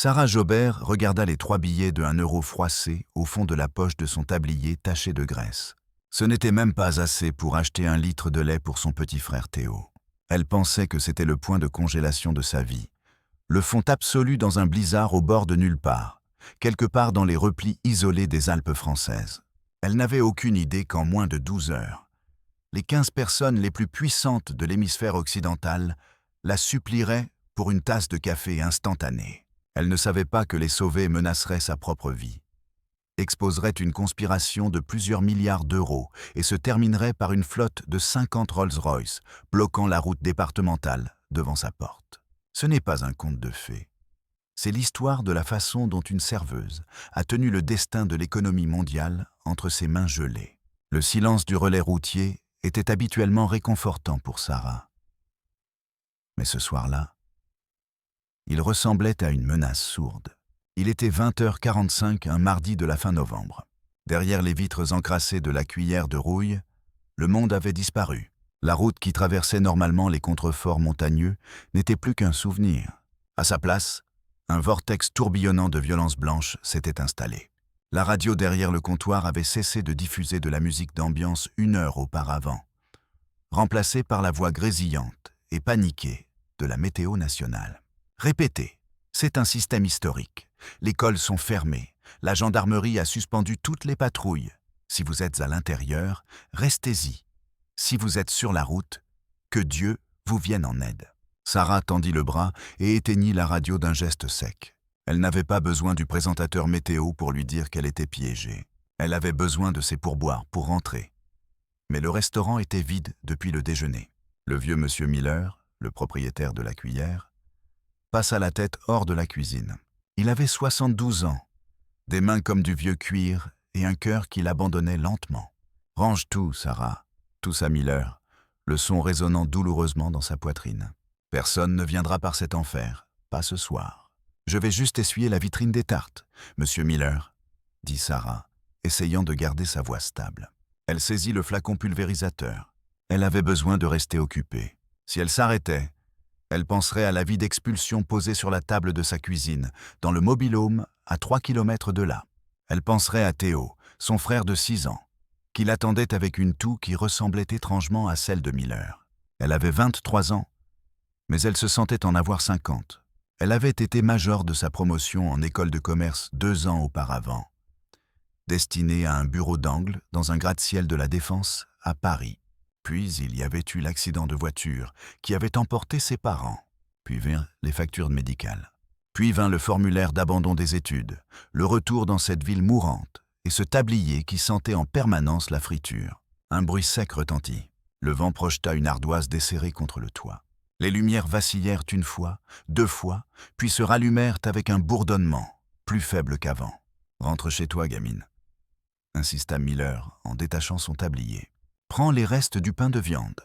Sarah Jobert regarda les 3 billets de 1 euro froissés au fond de la poche de son tablier taché de graisse. Ce n'était même pas assez pour acheter 1 litre de lait pour son petit frère Théo. Elle pensait que c'était le point de congélation de sa vie, le fond absolu dans un blizzard au bord de nulle part, quelque part dans les replis isolés des Alpes françaises. Elle n'avait aucune idée qu'en moins de 12 heures, les 15 personnes les plus puissantes de l'hémisphère occidental la supplieraient pour une tasse de café instantanée. Elle ne savait pas que les sauver menacerait sa propre vie, exposerait une conspiration de plusieurs milliards d'euros et se terminerait par une flotte de 50 Rolls-Royce bloquant la route départementale devant sa porte. Ce n'est pas un conte de fées. C'est l'histoire de la façon dont une serveuse a tenu le destin de l'économie mondiale entre ses mains gelées. Le silence du relais routier était habituellement réconfortant pour Sarah. Mais ce soir-là, il ressemblait à une menace sourde. Il était 20h45 un mardi de la fin novembre. Derrière les vitres encrassées de la cuillère de rouille, le monde avait disparu. La route qui traversait normalement les contreforts montagneux n'était plus qu'un souvenir. À sa place, un vortex tourbillonnant de violence blanche s'était installé. La radio derrière le comptoir avait cessé de diffuser de la musique d'ambiance 1 heure auparavant, remplacée par la voix grésillante et paniquée de la météo nationale. Répétez, c'est un système historique. Les cols sont fermés. La gendarmerie a suspendu toutes les patrouilles. Si vous êtes à l'intérieur, restez-y. Si vous êtes sur la route, que Dieu vous vienne en aide. Sarah tendit le bras et éteignit la radio d'un geste sec. Elle n'avait pas besoin du présentateur météo pour lui dire qu'elle était piégée. Elle avait besoin de ses pourboires pour rentrer. Mais le restaurant était vide depuis le déjeuner. Le vieux monsieur Miller, le propriétaire de la cuillère, passa la tête hors de la cuisine. Il avait 72 ans, des mains comme du vieux cuir et un cœur qui l'abandonnait lentement. « Range tout, Sarah », toussa Miller, le son résonnant douloureusement dans sa poitrine. « Personne ne viendra par cet enfer, pas ce soir. Je vais juste essuyer la vitrine des tartes, monsieur Miller, » dit Sarah, essayant de garder sa voix stable. Elle saisit le flacon pulvérisateur. Elle avait besoin de rester occupée. Si elle s'arrêtait, elle penserait à la vie d'expulsion posée sur la table de sa cuisine, dans le mobil-home à 3 kilomètres de là. Elle penserait à Théo, son frère de 6 ans, qui l'attendait avec une toux qui ressemblait étrangement à celle de Miller. Elle avait 23 ans, mais elle se sentait en avoir 50. Elle avait été major de sa promotion en école de commerce 2 ans auparavant, destinée à un bureau d'angle dans un gratte-ciel de la Défense à Paris. Puis il y avait eu l'accident de voiture qui avait emporté ses parents. Puis vinrent les factures médicales. Puis vint le formulaire d'abandon des études, le retour dans cette ville mourante et ce tablier qui sentait en permanence la friture. Un bruit sec retentit. Le vent projeta une ardoise desserrée contre le toit. Les lumières vacillèrent 1 fois, 2 fois, puis se rallumèrent avec un bourdonnement, plus faible qu'avant. « Rentre chez toi, gamine », insista Miller en détachant son tablier. Prends les restes du pain de viande.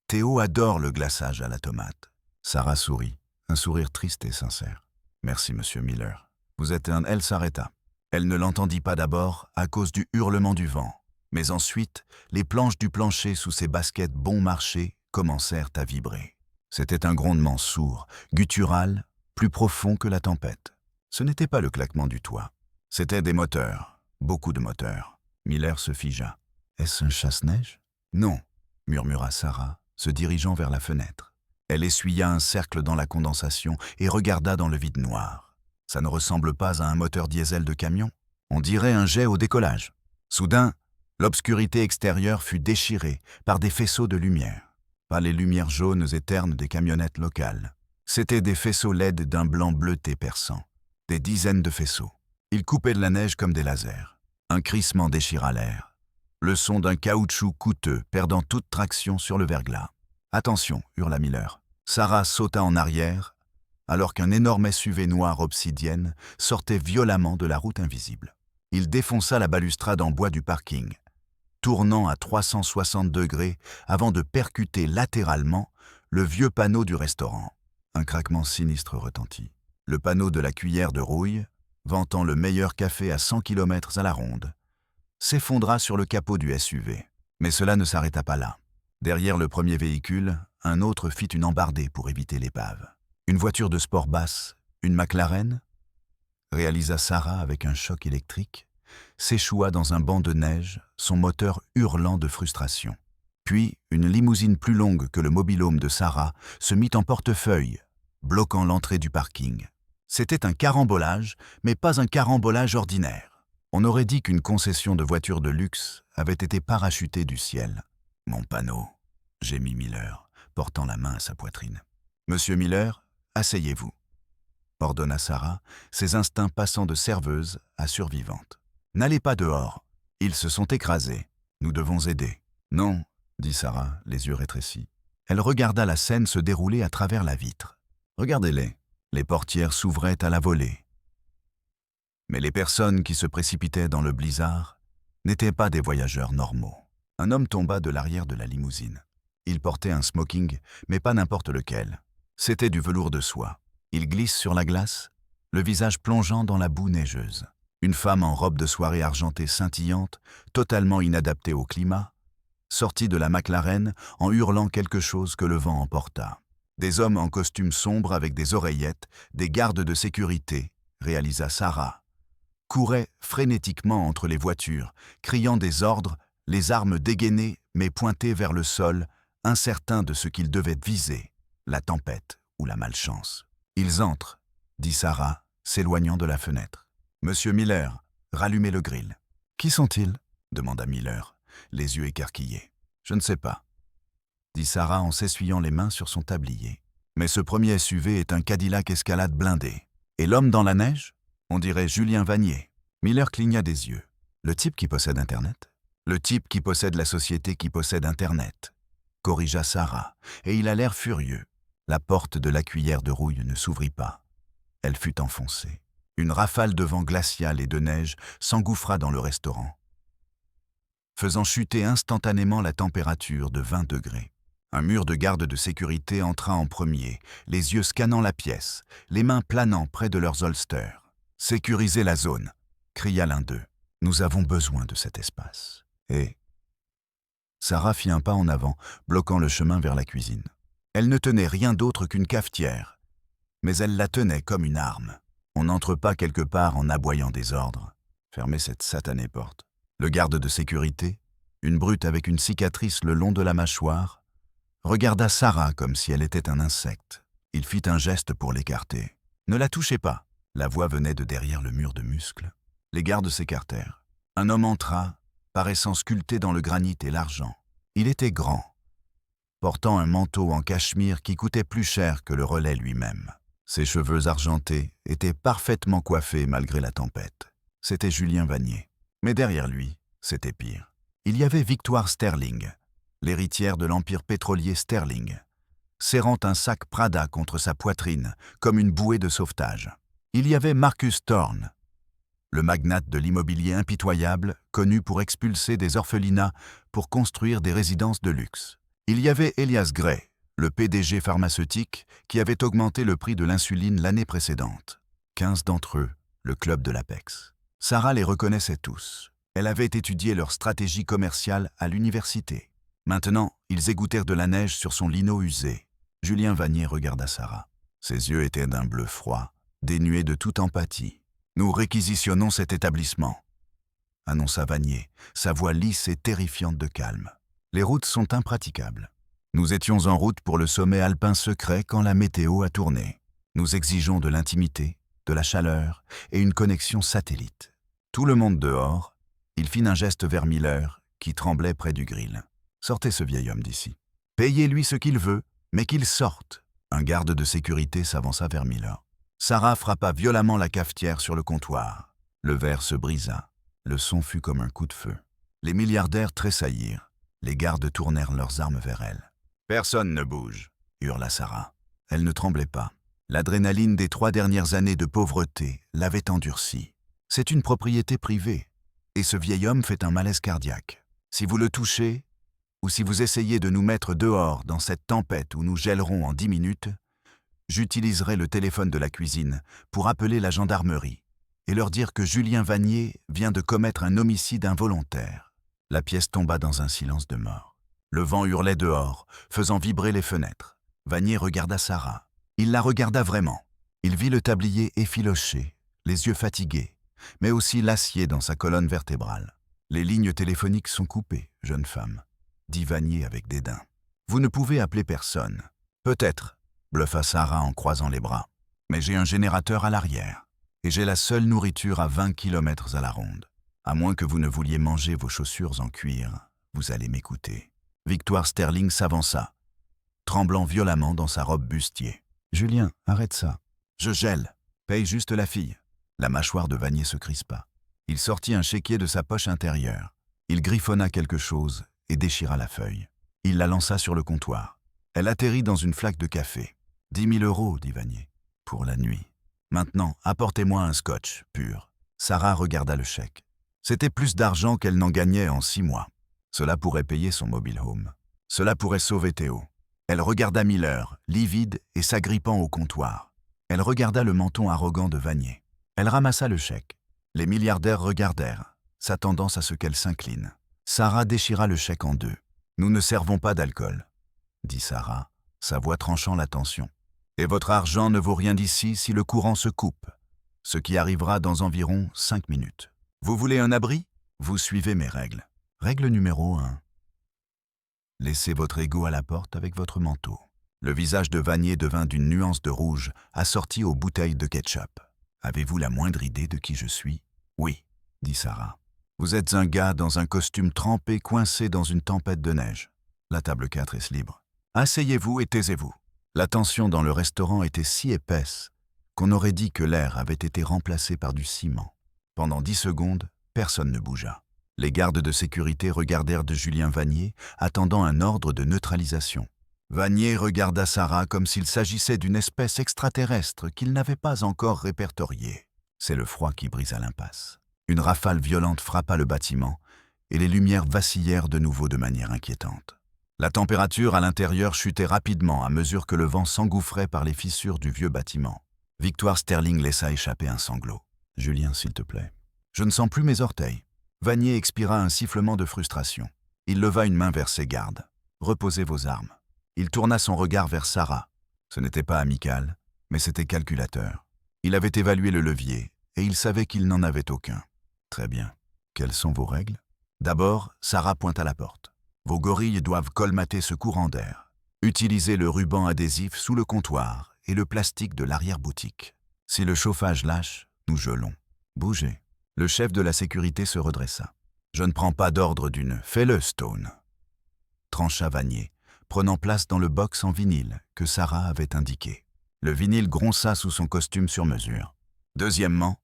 Théo adore le glaçage à la tomate. Sarah sourit, un sourire triste et sincère. Merci, monsieur Miller. Vous êtes un... Elle s'arrêta. Elle ne l'entendit pas d'abord à cause du hurlement du vent, mais ensuite, les planches du plancher sous ses baskets bon marché commencèrent à vibrer. C'était un grondement sourd, guttural, plus profond que la tempête. Ce n'était pas le claquement du toit. C'étaient des moteurs, beaucoup de moteurs. Miller se figea. Est-ce un chasse-neige ? Non, murmura Sarah, se dirigeant vers la fenêtre. Elle essuya un cercle dans la condensation et regarda dans le vide noir. Ça ne ressemble pas à un moteur diesel de camion ? On dirait un jet au décollage. Soudain, l'obscurité extérieure fut déchirée par des faisceaux de lumière. Pas les lumières jaunes et ternes des camionnettes locales. C'étaient des faisceaux LED d'un blanc bleuté perçant. Des dizaines de faisceaux. Ils coupaient de la neige comme des lasers. Un crissement déchira l'air. Le son d'un caoutchouc coûteux perdant toute traction sur le verglas. « Attention !» hurla Miller. Sarah sauta en arrière, alors qu'un énorme SUV noir obsidienne sortait violemment de la route invisible. Il défonça la balustrade en bois du parking, tournant à 360 degrés avant de percuter latéralement le vieux panneau du restaurant. Un craquement sinistre retentit. Le panneau de la cuillère de rouille, vantant le meilleur café à 100 km à la ronde, s'effondra sur le capot du SUV. Mais cela ne s'arrêta pas là. Derrière le premier véhicule, un autre fit une embardée pour éviter l'épave. Une voiture de sport basse, une McLaren, réalisa Sarah avec un choc électrique, s'échoua dans un banc de neige, son moteur hurlant de frustration. Puis, une limousine plus longue que le mobil-home de Sarah se mit en portefeuille, bloquant l'entrée du parking. C'était un carambolage, mais pas un carambolage ordinaire. On aurait dit qu'une concession de voitures de luxe avait été parachutée du ciel. « Mon panneau », gémit Miller, portant la main à sa poitrine. « Monsieur Miller, asseyez-vous », ordonna Sarah, ses instincts passant de serveuse à survivante. « N'allez pas dehors, ils se sont écrasés, nous devons aider. »« Non », dit Sarah, les yeux rétrécis. Elle regarda la scène se dérouler à travers la vitre. « Regardez-les, les portières s'ouvraient à la volée. » Mais les personnes qui se précipitaient dans le blizzard n'étaient pas des voyageurs normaux. Un homme tomba de l'arrière de la limousine. Il portait un smoking, mais pas n'importe lequel. C'était du velours de soie. Il glisse sur la glace, le visage plongeant dans la boue neigeuse. Une femme en robe de soirée argentée scintillante, totalement inadaptée au climat, sortit de la McLaren en hurlant quelque chose que le vent emporta. Des hommes en costume sombre avec des oreillettes, des gardes de sécurité, réalisa Sarah, couraient frénétiquement entre les voitures, criant des ordres, les armes dégainées mais pointées vers le sol, incertains de ce qu'ils devaient viser, la tempête ou la malchance. « Ils entrent », dit Sarah, s'éloignant de la fenêtre. « Monsieur Miller, rallumez le grill. »« Qui sont-ils » demanda Miller, les yeux écarquillés. « Je ne sais pas », dit Sarah en s'essuyant les mains sur son tablier. « Mais ce premier SUV est un Cadillac Escalade blindé. Et l'homme dans la neige ? On dirait Julien Vanier. » Miller cligna des yeux. « Le type qui possède Internet ? » « Le type qui possède la société qui possède Internet, » corrigea Sarah, et il a l'air furieux. La porte de la cuillère de rouille ne s'ouvrit pas. Elle fut enfoncée. Une rafale de vent glacial et de neige s'engouffra dans le restaurant, faisant chuter instantanément la température de 20 degrés. Un mur de garde de sécurité entra en premier, les yeux scannant la pièce, les mains planant près de leurs holsters. « Sécurisez la zone !» cria l'un d'eux. « Nous avons besoin de cet espace. » Et Sarah fit un pas en avant, bloquant le chemin vers la cuisine. Elle ne tenait rien d'autre qu'une cafetière, mais elle la tenait comme une arme. On n'entre pas quelque part en aboyant des ordres. Fermez cette satanée porte. Le garde de sécurité, une brute avec une cicatrice le long de la mâchoire, regarda Sarah comme si elle était un insecte. Il fit un geste pour l'écarter. « Ne la touchez pas !» La voix venait de derrière le mur de muscles. Les gardes s'écartèrent. Un homme entra, paraissant sculpté dans le granit et l'argent. Il était grand, portant un manteau en cachemire qui coûtait plus cher que le relais lui-même. Ses cheveux argentés étaient parfaitement coiffés malgré la tempête. C'était Julien Vanier. Mais derrière lui, c'était pire. Il y avait Victoire Sterling, l'héritière de l'empire pétrolier Sterling, serrant un sac Prada contre sa poitrine comme une bouée de sauvetage. Il y avait Marcus Thorne, le magnate de l'immobilier impitoyable, connu pour expulser des orphelinats pour construire des résidences de luxe. Il y avait Elias Gray, le PDG pharmaceutique qui avait augmenté le prix de l'insuline l'année précédente. 15 d'entre eux, le club de l'Apex. Sarah les reconnaissait tous. Elle avait étudié leur stratégie commerciale à l'université. Maintenant, ils égouttèrent de la neige sur son lino usé. Julien Vanier regarda Sarah. Ses yeux étaient d'un bleu froid, dénués de toute empathie. « Nous réquisitionnons cet établissement », annonça Vanier, sa voix lisse et terrifiante de calme. « Les routes sont impraticables. Nous étions en route pour le sommet alpin secret quand la météo a tourné. Nous exigeons de l'intimité, de la chaleur et une connexion satellite. Tout le monde dehors. » Il fit un geste vers Miller, qui tremblait près du grill. « Sortez ce vieil homme d'ici. Payez-lui ce qu'il veut, mais qu'il sorte. » Un garde de sécurité s'avança vers Miller. Sarah frappa violemment la cafetière sur le comptoir. Le verre se brisa. Le son fut comme un coup de feu. Les milliardaires tressaillirent. Les gardes tournèrent leurs armes vers elle. « Personne ne bouge !» hurla Sarah. Elle ne tremblait pas. L'adrénaline des 3 dernières années de pauvreté l'avait endurcie. C'est une propriété privée. Et ce vieil homme fait un malaise cardiaque. Si vous le touchez, ou si vous essayez de nous mettre dehors dans cette tempête où nous gèlerons en 10 minutes, j'utiliserai le téléphone de la cuisine pour appeler la gendarmerie et leur dire que Julien Vanier vient de commettre un homicide involontaire. » La pièce tomba dans un silence de mort. Le vent hurlait dehors, faisant vibrer les fenêtres. Vanier regarda Sarah. Il la regarda vraiment. Il vit le tablier effiloché, les yeux fatigués, mais aussi l'acier dans sa colonne vertébrale. Les lignes téléphoniques sont coupées, jeune femme, dit Vanier avec dédain. Vous ne pouvez appeler personne. Peut-être, bluffa Sarah en croisant les bras. Mais j'ai un générateur à l'arrière, et j'ai la seule nourriture à 20 kilomètres à la ronde. À moins que vous ne vouliez manger vos chaussures en cuir, vous allez m'écouter. Victoire Sterling s'avança, tremblant violemment dans sa robe bustier. Julien, arrête ça. Je gèle. Paye juste la fille. La mâchoire de Vanier se crispa. Il sortit un chéquier de sa poche intérieure. Il griffonna quelque chose et déchira la feuille. Il la lança sur le comptoir. Elle atterrit dans une flaque de café. 10 000 €, dit Vanier. Pour la nuit. Maintenant, apportez-moi un scotch, pur. Sarah regarda le chèque. C'était plus d'argent qu'elle n'en gagnait en 6 mois. Cela pourrait payer son mobile home. Cela pourrait sauver Théo. Elle regarda Miller, livide et s'agrippant au comptoir. Elle regarda le menton arrogant de Vanier. Elle ramassa le chèque. Les milliardaires regardèrent, s'attendant à ce qu'elle s'incline. Sarah déchira le chèque en deux. « Nous ne servons pas d'alcool », dit Sarah, sa voix tranchant la tension. « Et votre argent ne vaut rien d'ici si le courant se coupe, ce qui arrivera dans environ 5 minutes. Vous voulez un abri? Vous suivez mes règles. Règle numéro 1. Laissez votre ego à la porte avec votre manteau. » Le visage de Vanier devint d'une nuance de rouge, assortie aux bouteilles de ketchup. « Avez-vous la moindre idée de qui je suis? »« Oui, » dit Sarah. « Vous êtes un gars dans un costume trempé coincé dans une tempête de neige. La table 4 est libre. Asseyez-vous et taisez-vous. » La tension dans le restaurant était si épaisse qu'on aurait dit que l'air avait été remplacé par du ciment. Pendant 10 secondes, personne ne bougea. Les gardes de sécurité regardèrent de Julien Vanier, attendant un ordre de neutralisation. Vanier regarda Sarah comme s'il s'agissait d'une espèce extraterrestre qu'il n'avait pas encore répertoriée. C'est le froid qui brisa l'impasse. Une rafale violente frappa le bâtiment et les lumières vacillèrent de nouveau de manière inquiétante. La température à l'intérieur chutait rapidement à mesure que le vent s'engouffrait par les fissures du vieux bâtiment. Victoire Sterling laissa échapper un sanglot. « Julien, s'il te plaît. Je ne sens plus mes orteils. » Vanier expira un sifflement de frustration. Il leva une main vers ses gardes. « Reposez vos armes. » Il tourna son regard vers Sarah. Ce n'était pas amical, mais c'était calculateur. Il avait évalué le levier, et il savait qu'il n'en avait aucun. « Très bien. Quelles sont vos règles ?» D'abord, Sarah pointa la porte. « Vos gorilles doivent colmater ce courant d'air. Utilisez le ruban adhésif sous le comptoir et le plastique de l'arrière-boutique. Si le chauffage lâche, nous gelons. Bougez. » Le chef de la sécurité se redressa. « Je ne prends pas d'ordre d'une « Fais-le, Stone », trancha Vanier, prenant place dans le box en vinyle que Sarah avait indiqué. Le vinyle gronça sous son costume sur mesure. « Deuxièmement, »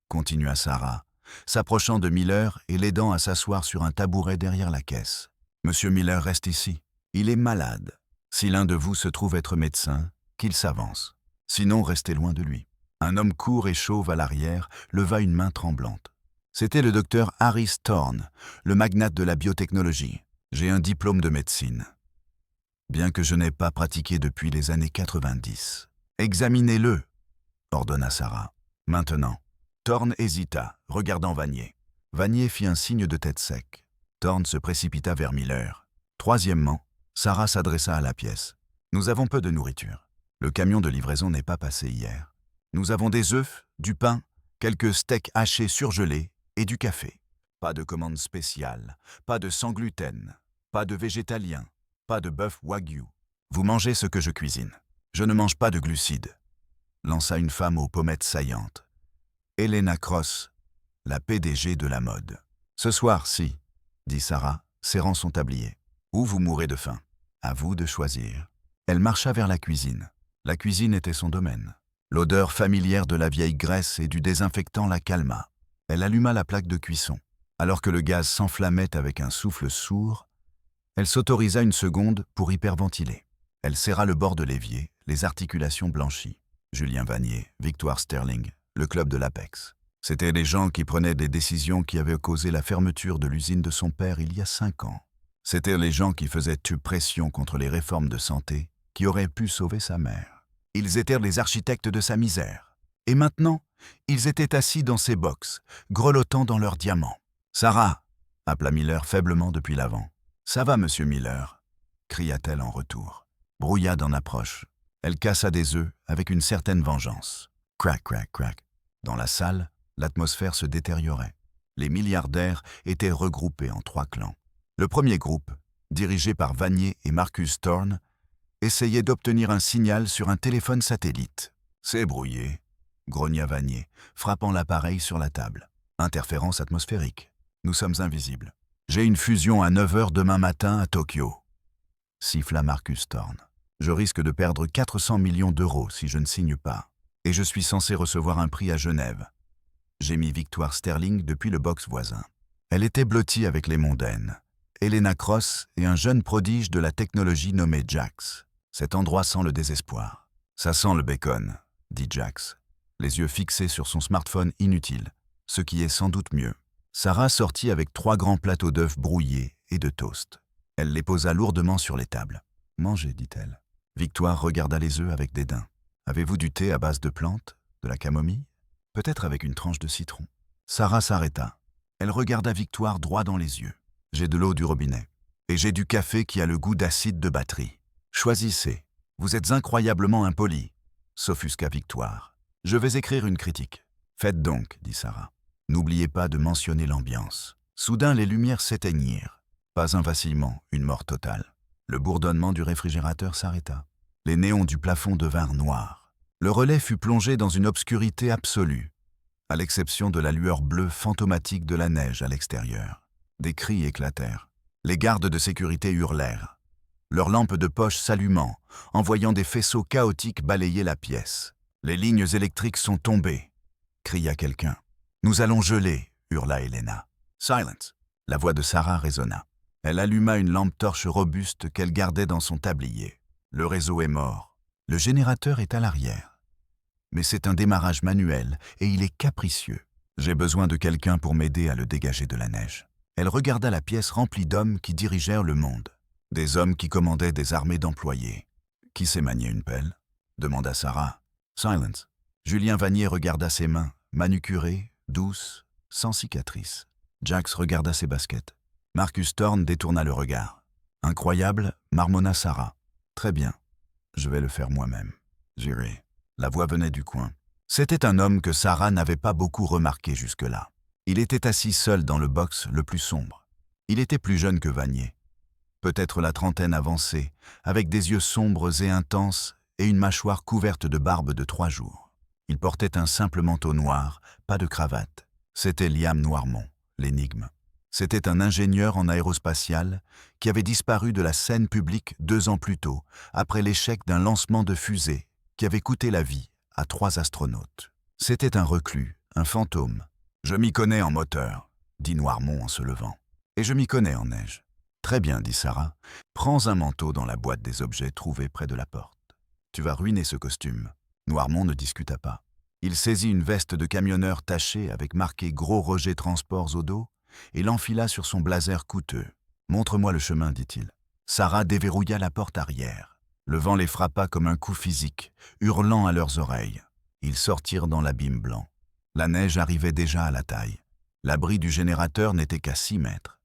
continua Sarah, s'approchant de Miller et l'aidant à s'asseoir sur un tabouret derrière la caisse. « Monsieur Miller reste ici. Il est malade. Si l'un de vous se trouve être médecin, qu'il s'avance. Sinon, restez loin de lui. » Un homme court et chauve à l'arrière leva une main tremblante. C'était le docteur Harris Thorne, le magnate de la biotechnologie. « J'ai un diplôme de médecine, bien que je n'ai pas pratiqué depuis les années 90. »« Examinez-le, » ordonna Sarah. « Maintenant. » Thorne hésita, regardant Vanier. Vanier fit un signe de tête sec. Thorne se précipita vers Miller. « Troisièmement, » Sarah s'adressa à la pièce. « Nous avons peu de nourriture. Le camion de livraison n'est pas passé hier. Nous avons des œufs, du pain, quelques steaks hachés surgelés et du café. Pas de commande spéciale, pas de sans gluten, pas de végétalien, pas de bœuf wagyu. Vous mangez ce que je cuisine. Je ne mange pas de glucides. » Lança une femme aux pommettes saillantes. Helena Cross, la PDG de la mode. « Ce soir, si, » dit Sarah, serrant son tablier. « Ou vous mourrez de faim. À vous de choisir. » Elle marcha vers la cuisine. La cuisine était son domaine. L'odeur familière de la vieille graisse et du désinfectant la calma. Elle alluma la plaque de cuisson. Alors que le gaz s'enflammait avec un souffle sourd, elle s'autorisa une seconde pour hyperventiler. Elle serra le bord de l'évier, les articulations blanchies. Julien Vanier, Victoire Sterling, le club de l'Apex. C'étaient les gens qui prenaient des décisions qui avaient causé la fermeture de l'usine de son père il y a 5 ans. C'étaient les gens qui faisaient pression contre les réformes de santé qui auraient pu sauver sa mère. Ils étaient les architectes de sa misère. Et maintenant, ils étaient assis dans ces box, grelottant dans leurs diamants. « Sarah !» appela Miller faiblement depuis l'avant. « Ça va, monsieur Miller ?» cria-t-elle en retour. Brouillade en approche. Elle cassa des œufs avec une certaine vengeance. Crac, crac, crac. Dans la salle, l'atmosphère se détériorait. Les milliardaires étaient regroupés en 3 clans. Le premier groupe, dirigé par Vanier et Marcus Thorne, essayait d'obtenir un signal sur un téléphone satellite. « C'est brouillé », grogna Vanier, frappant l'appareil sur la table. « Interférence atmosphérique. Nous sommes invisibles. J'ai une fusion à 9 h demain matin à Tokyo. » Siffla Marcus Thorne. « Je risque de perdre 400 millions d'euros si je ne signe pas. Et je suis censé recevoir un prix à Genève. » Gémit Victoire Sterling depuis le box voisin. Elle était blottie avec les mondaines. Helena Cross et un jeune prodige de la technologie nommé Jax. Cet endroit sent le désespoir. « Ça sent le bacon », dit Jax, les yeux fixés sur son smartphone inutile, ce qui est sans doute mieux. Sarah sortit avec 3 grands plateaux d'œufs brouillés et de toast. Elle les posa lourdement sur les tables. « Mangez », dit-elle. Victoire regarda les œufs avec dédain. « Avez-vous du thé à base de plantes, de la camomille? Peut-être avec une tranche de citron. » Sarah s'arrêta. Elle regarda Victoire droit dans les yeux. « J'ai de l'eau du robinet. Et j'ai du café qui a le goût d'acide de batterie. Choisissez. Vous êtes incroyablement impoli. » S'offusqua Victoire. « Je vais écrire une critique. »« Faites donc, » dit Sarah. « N'oubliez pas de mentionner l'ambiance. » Soudain, les lumières s'éteignirent. Pas un vacillement, une mort totale. Le bourdonnement du réfrigérateur s'arrêta. Les néons du plafond devinrent noirs. Le relais fut plongé dans une obscurité absolue, à l'exception de la lueur bleue fantomatique de la neige à l'extérieur. Des cris éclatèrent. Les gardes de sécurité hurlèrent, leurs lampes de poche s'allumant, envoyant des faisceaux chaotiques balayer la pièce. « Les lignes électriques sont tombées !» cria quelqu'un. « Nous allons geler !» hurla Helena. « Silence !» La voix de Sarah résonna. Elle alluma une lampe torche robuste qu'elle gardait dans son tablier. Le réseau est mort. Le générateur est à l'arrière. Mais c'est un démarrage manuel et il est capricieux. J'ai besoin de quelqu'un pour m'aider à le dégager de la neige. Elle regarda la pièce remplie d'hommes qui dirigèrent le monde. Des hommes qui commandaient des armées d'employés. « Qui sait manier une pelle ?» demanda Sarah. « Silence !» Julien Vanier regarda ses mains, manucurées, douces, sans cicatrices. Jax regarda ses baskets. Marcus Thorne détourna le regard. « Incroyable !» marmonna Sarah. « Très bien, je vais le faire moi-même. J'irai. » La voix venait du coin. C'était un homme que Sarah n'avait pas beaucoup remarqué jusque-là. Il était assis seul dans le box le plus sombre. Il était plus jeune que Vanier. Peut-être la trentaine avancée, avec des yeux sombres et intenses et une mâchoire couverte de barbe de 3 jours. Il portait un simple manteau noir, pas de cravate. C'était Liam Noirmont, l'énigme. C'était un ingénieur en aérospatial qui avait disparu de la scène publique 2 ans plus tôt, après l'échec d'un lancement de fusée qui avait coûté la vie à 3 astronautes. C'était un reclus, un fantôme. « Je m'y connais en moteur », dit Noirmont en se levant. « Et je m'y connais en neige. » « Très bien, » dit Sarah. « Prends un manteau dans la boîte des objets trouvés près de la porte. Tu vas ruiner ce costume. » Noirmont ne discuta pas. Il saisit une veste de camionneur tachée avec marqué « Gros Roger Transports » au dos et l'enfila sur son blazer coûteux. « Montre-moi le chemin, » dit-il. Sarah déverrouilla la porte arrière. Le vent les frappa comme un coup physique, hurlant à leurs oreilles. Ils sortirent dans l'abîme blanc. La neige arrivait déjà à la taille. L'abri du générateur n'était qu'à 6 mètres.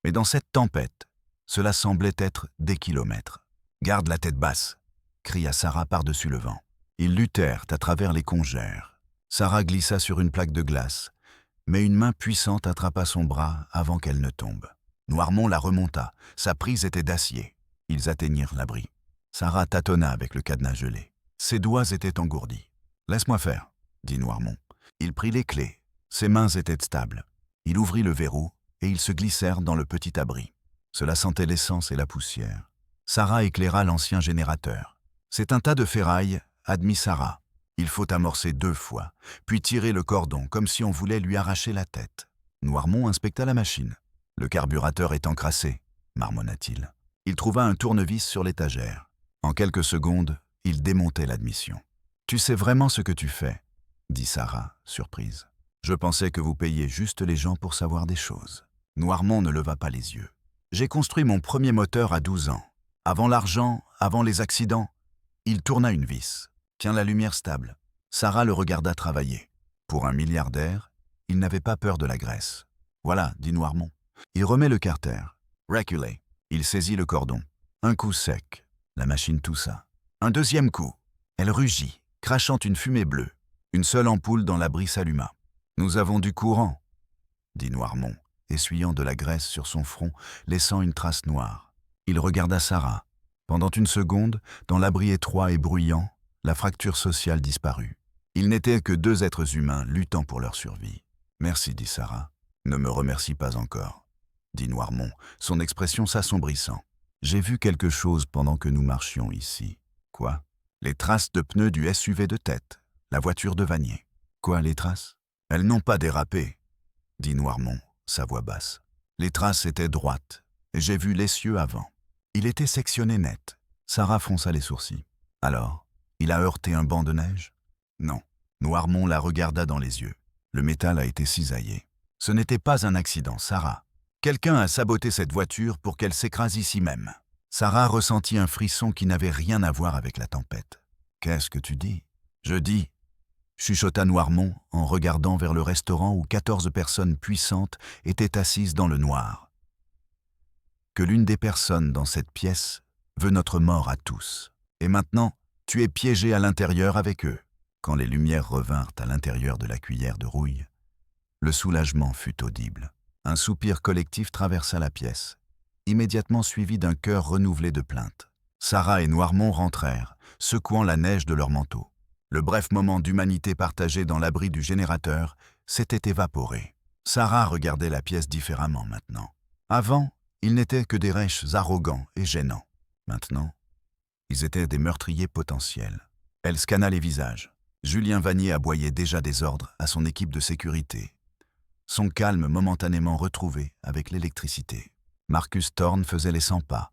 Mais dans cette tempête, cela semblait être des kilomètres. « Garde la tête basse !» cria Sarah par-dessus le vent. Ils luttèrent à travers les congères. Sarah glissa sur une plaque de glace, mais une main puissante attrapa son bras avant qu'elle ne tombe. Noirmont la remonta, sa prise était d'acier. Ils atteignirent l'abri. Sarah tâtonna avec le cadenas gelé. Ses doigts étaient engourdis. « Laisse-moi faire », dit Noirmont. Il prit les clés. Ses mains étaient stables. Il ouvrit le verrou et ils se glissèrent dans le petit abri. Cela sentait l'essence et la poussière. Sarah éclaira l'ancien générateur. « C'est un tas de ferraille », admit Sarah. « Il faut amorcer 2 fois, puis tirer le cordon comme si on voulait lui arracher la tête. » Noirmont inspecta la machine. « Le carburateur est encrassé », marmonna-t-il. Il trouva un tournevis sur l'étagère. En quelques secondes, il démontait l'admission. « Tu sais vraiment ce que tu fais ?» dit Sarah, surprise. « Je pensais que vous payiez juste les gens pour savoir des choses. » Noirmont ne leva pas les yeux. « J'ai construit mon premier moteur à 12 ans. Avant l'argent, avant les accidents. » Il tourna une vis. « Tiens la lumière stable. » Sarah le regarda travailler. Pour un milliardaire, il n'avait pas peur de la graisse. « Voilà, » dit Noirmont. Il remet le carter. « Reculez. » Il saisit le cordon. Un coup sec. La machine toussa. Un deuxième coup. Elle rugit, crachant une fumée bleue. Une seule ampoule dans l'abri s'alluma. « Nous avons du courant », dit Noirmont, essuyant de la graisse sur son front, laissant une trace noire. Il regarda Sarah. Pendant une seconde, dans l'abri étroit et bruyant, la fracture sociale disparut. Ils n'étaient que deux êtres humains luttant pour leur survie. « Merci, dit Sarah. »« Ne me remercie pas encore, dit Noirmont, son expression s'assombrissant. J'ai vu quelque chose pendant que nous marchions ici. »« Quoi ?»« Les traces de pneus du SUV de tête, la voiture de Vanier. »« Quoi, les traces ?»« Elles n'ont pas dérapé, dit Noirmont, sa voix basse. Les traces étaient droites, et j'ai vu l'essieu avant. Il était sectionné net. » Sarah fronça les sourcils. « Alors, il a heurté un banc de neige ?»« Non. » Noirmont la regarda dans les yeux. Le métal a été cisaillé. « Ce n'était pas un accident, Sarah. Quelqu'un a saboté cette voiture pour qu'elle s'écrase ici même. » Sarah ressentit un frisson qui n'avait rien à voir avec la tempête. « Qu'est-ce que tu dis ?»« Je dis, » chuchota Noirmont en regardant vers le restaurant où 14 personnes puissantes étaient assises dans le noir. « Que l'une des personnes dans cette pièce veut notre mort à tous. Et maintenant, tu es piégé à l'intérieur avec eux. » Quand les lumières revinrent à l'intérieur de la cuillère de rouille, le soulagement fut audible. Un soupir collectif traversa la pièce, immédiatement suivi d'un chœur renouvelé de plaintes. Sarah et Noirmont rentrèrent, secouant la neige de leurs manteaux. Le bref moment d'humanité partagé dans l'abri du générateur s'était évaporé. Sarah regardait la pièce différemment maintenant. Avant, ils n'étaient que des rêches arrogants et gênants. Maintenant, ils étaient des meurtriers potentiels. Elle scanna les visages. Julien Vanier aboyait déjà des ordres à son équipe de sécurité. Son calme momentanément retrouvé avec l'électricité. Marcus Thorne faisait les 100 pas,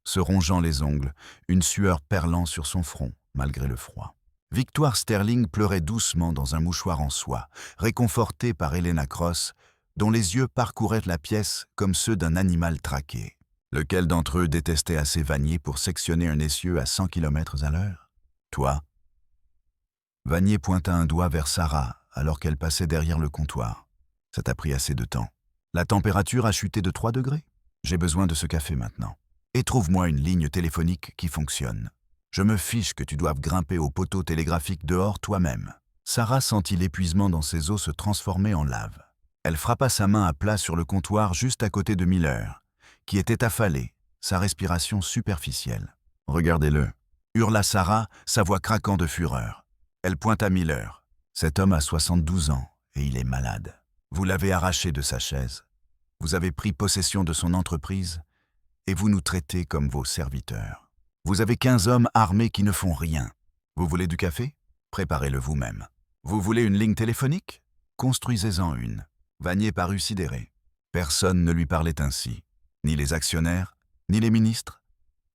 se rongeant les ongles, une sueur perlant sur son front, malgré le froid. Victoire Sterling pleurait doucement dans un mouchoir en soie, réconfortée par Helena Cross, dont les yeux parcouraient la pièce comme ceux d'un animal traqué. Lequel d'entre eux détestait assez Vanier pour sectionner un essieu à 100 km/h ? Toi ? Vanier pointa un doigt vers Sarah alors qu'elle passait derrière le comptoir. Ça t'a pris assez de temps. La température a chuté de 3 degrés. J'ai besoin de ce café maintenant. Et trouve-moi une ligne téléphonique qui fonctionne. Je me fiche que tu doives grimper au poteau télégraphique dehors toi-même. Sarah sentit l'épuisement dans ses os se transformer en lave. Elle frappa sa main à plat sur le comptoir juste à côté de Miller, qui était affalé, sa respiration superficielle. « Regardez-le » hurla Sarah, sa voix craquant de fureur. Elle pointa Miller. « Cet homme a 72 ans et il est malade. Vous l'avez arraché de sa chaise. Vous avez pris possession de son entreprise et vous nous traitez comme vos serviteurs. Vous avez 15 hommes armés qui ne font rien. Vous voulez du café? Préparez-le vous-même. Vous voulez une ligne téléphonique? Construisez-en une. » Vanier parut sidéré. Personne ne lui parlait ainsi. Ni les actionnaires, ni les ministres,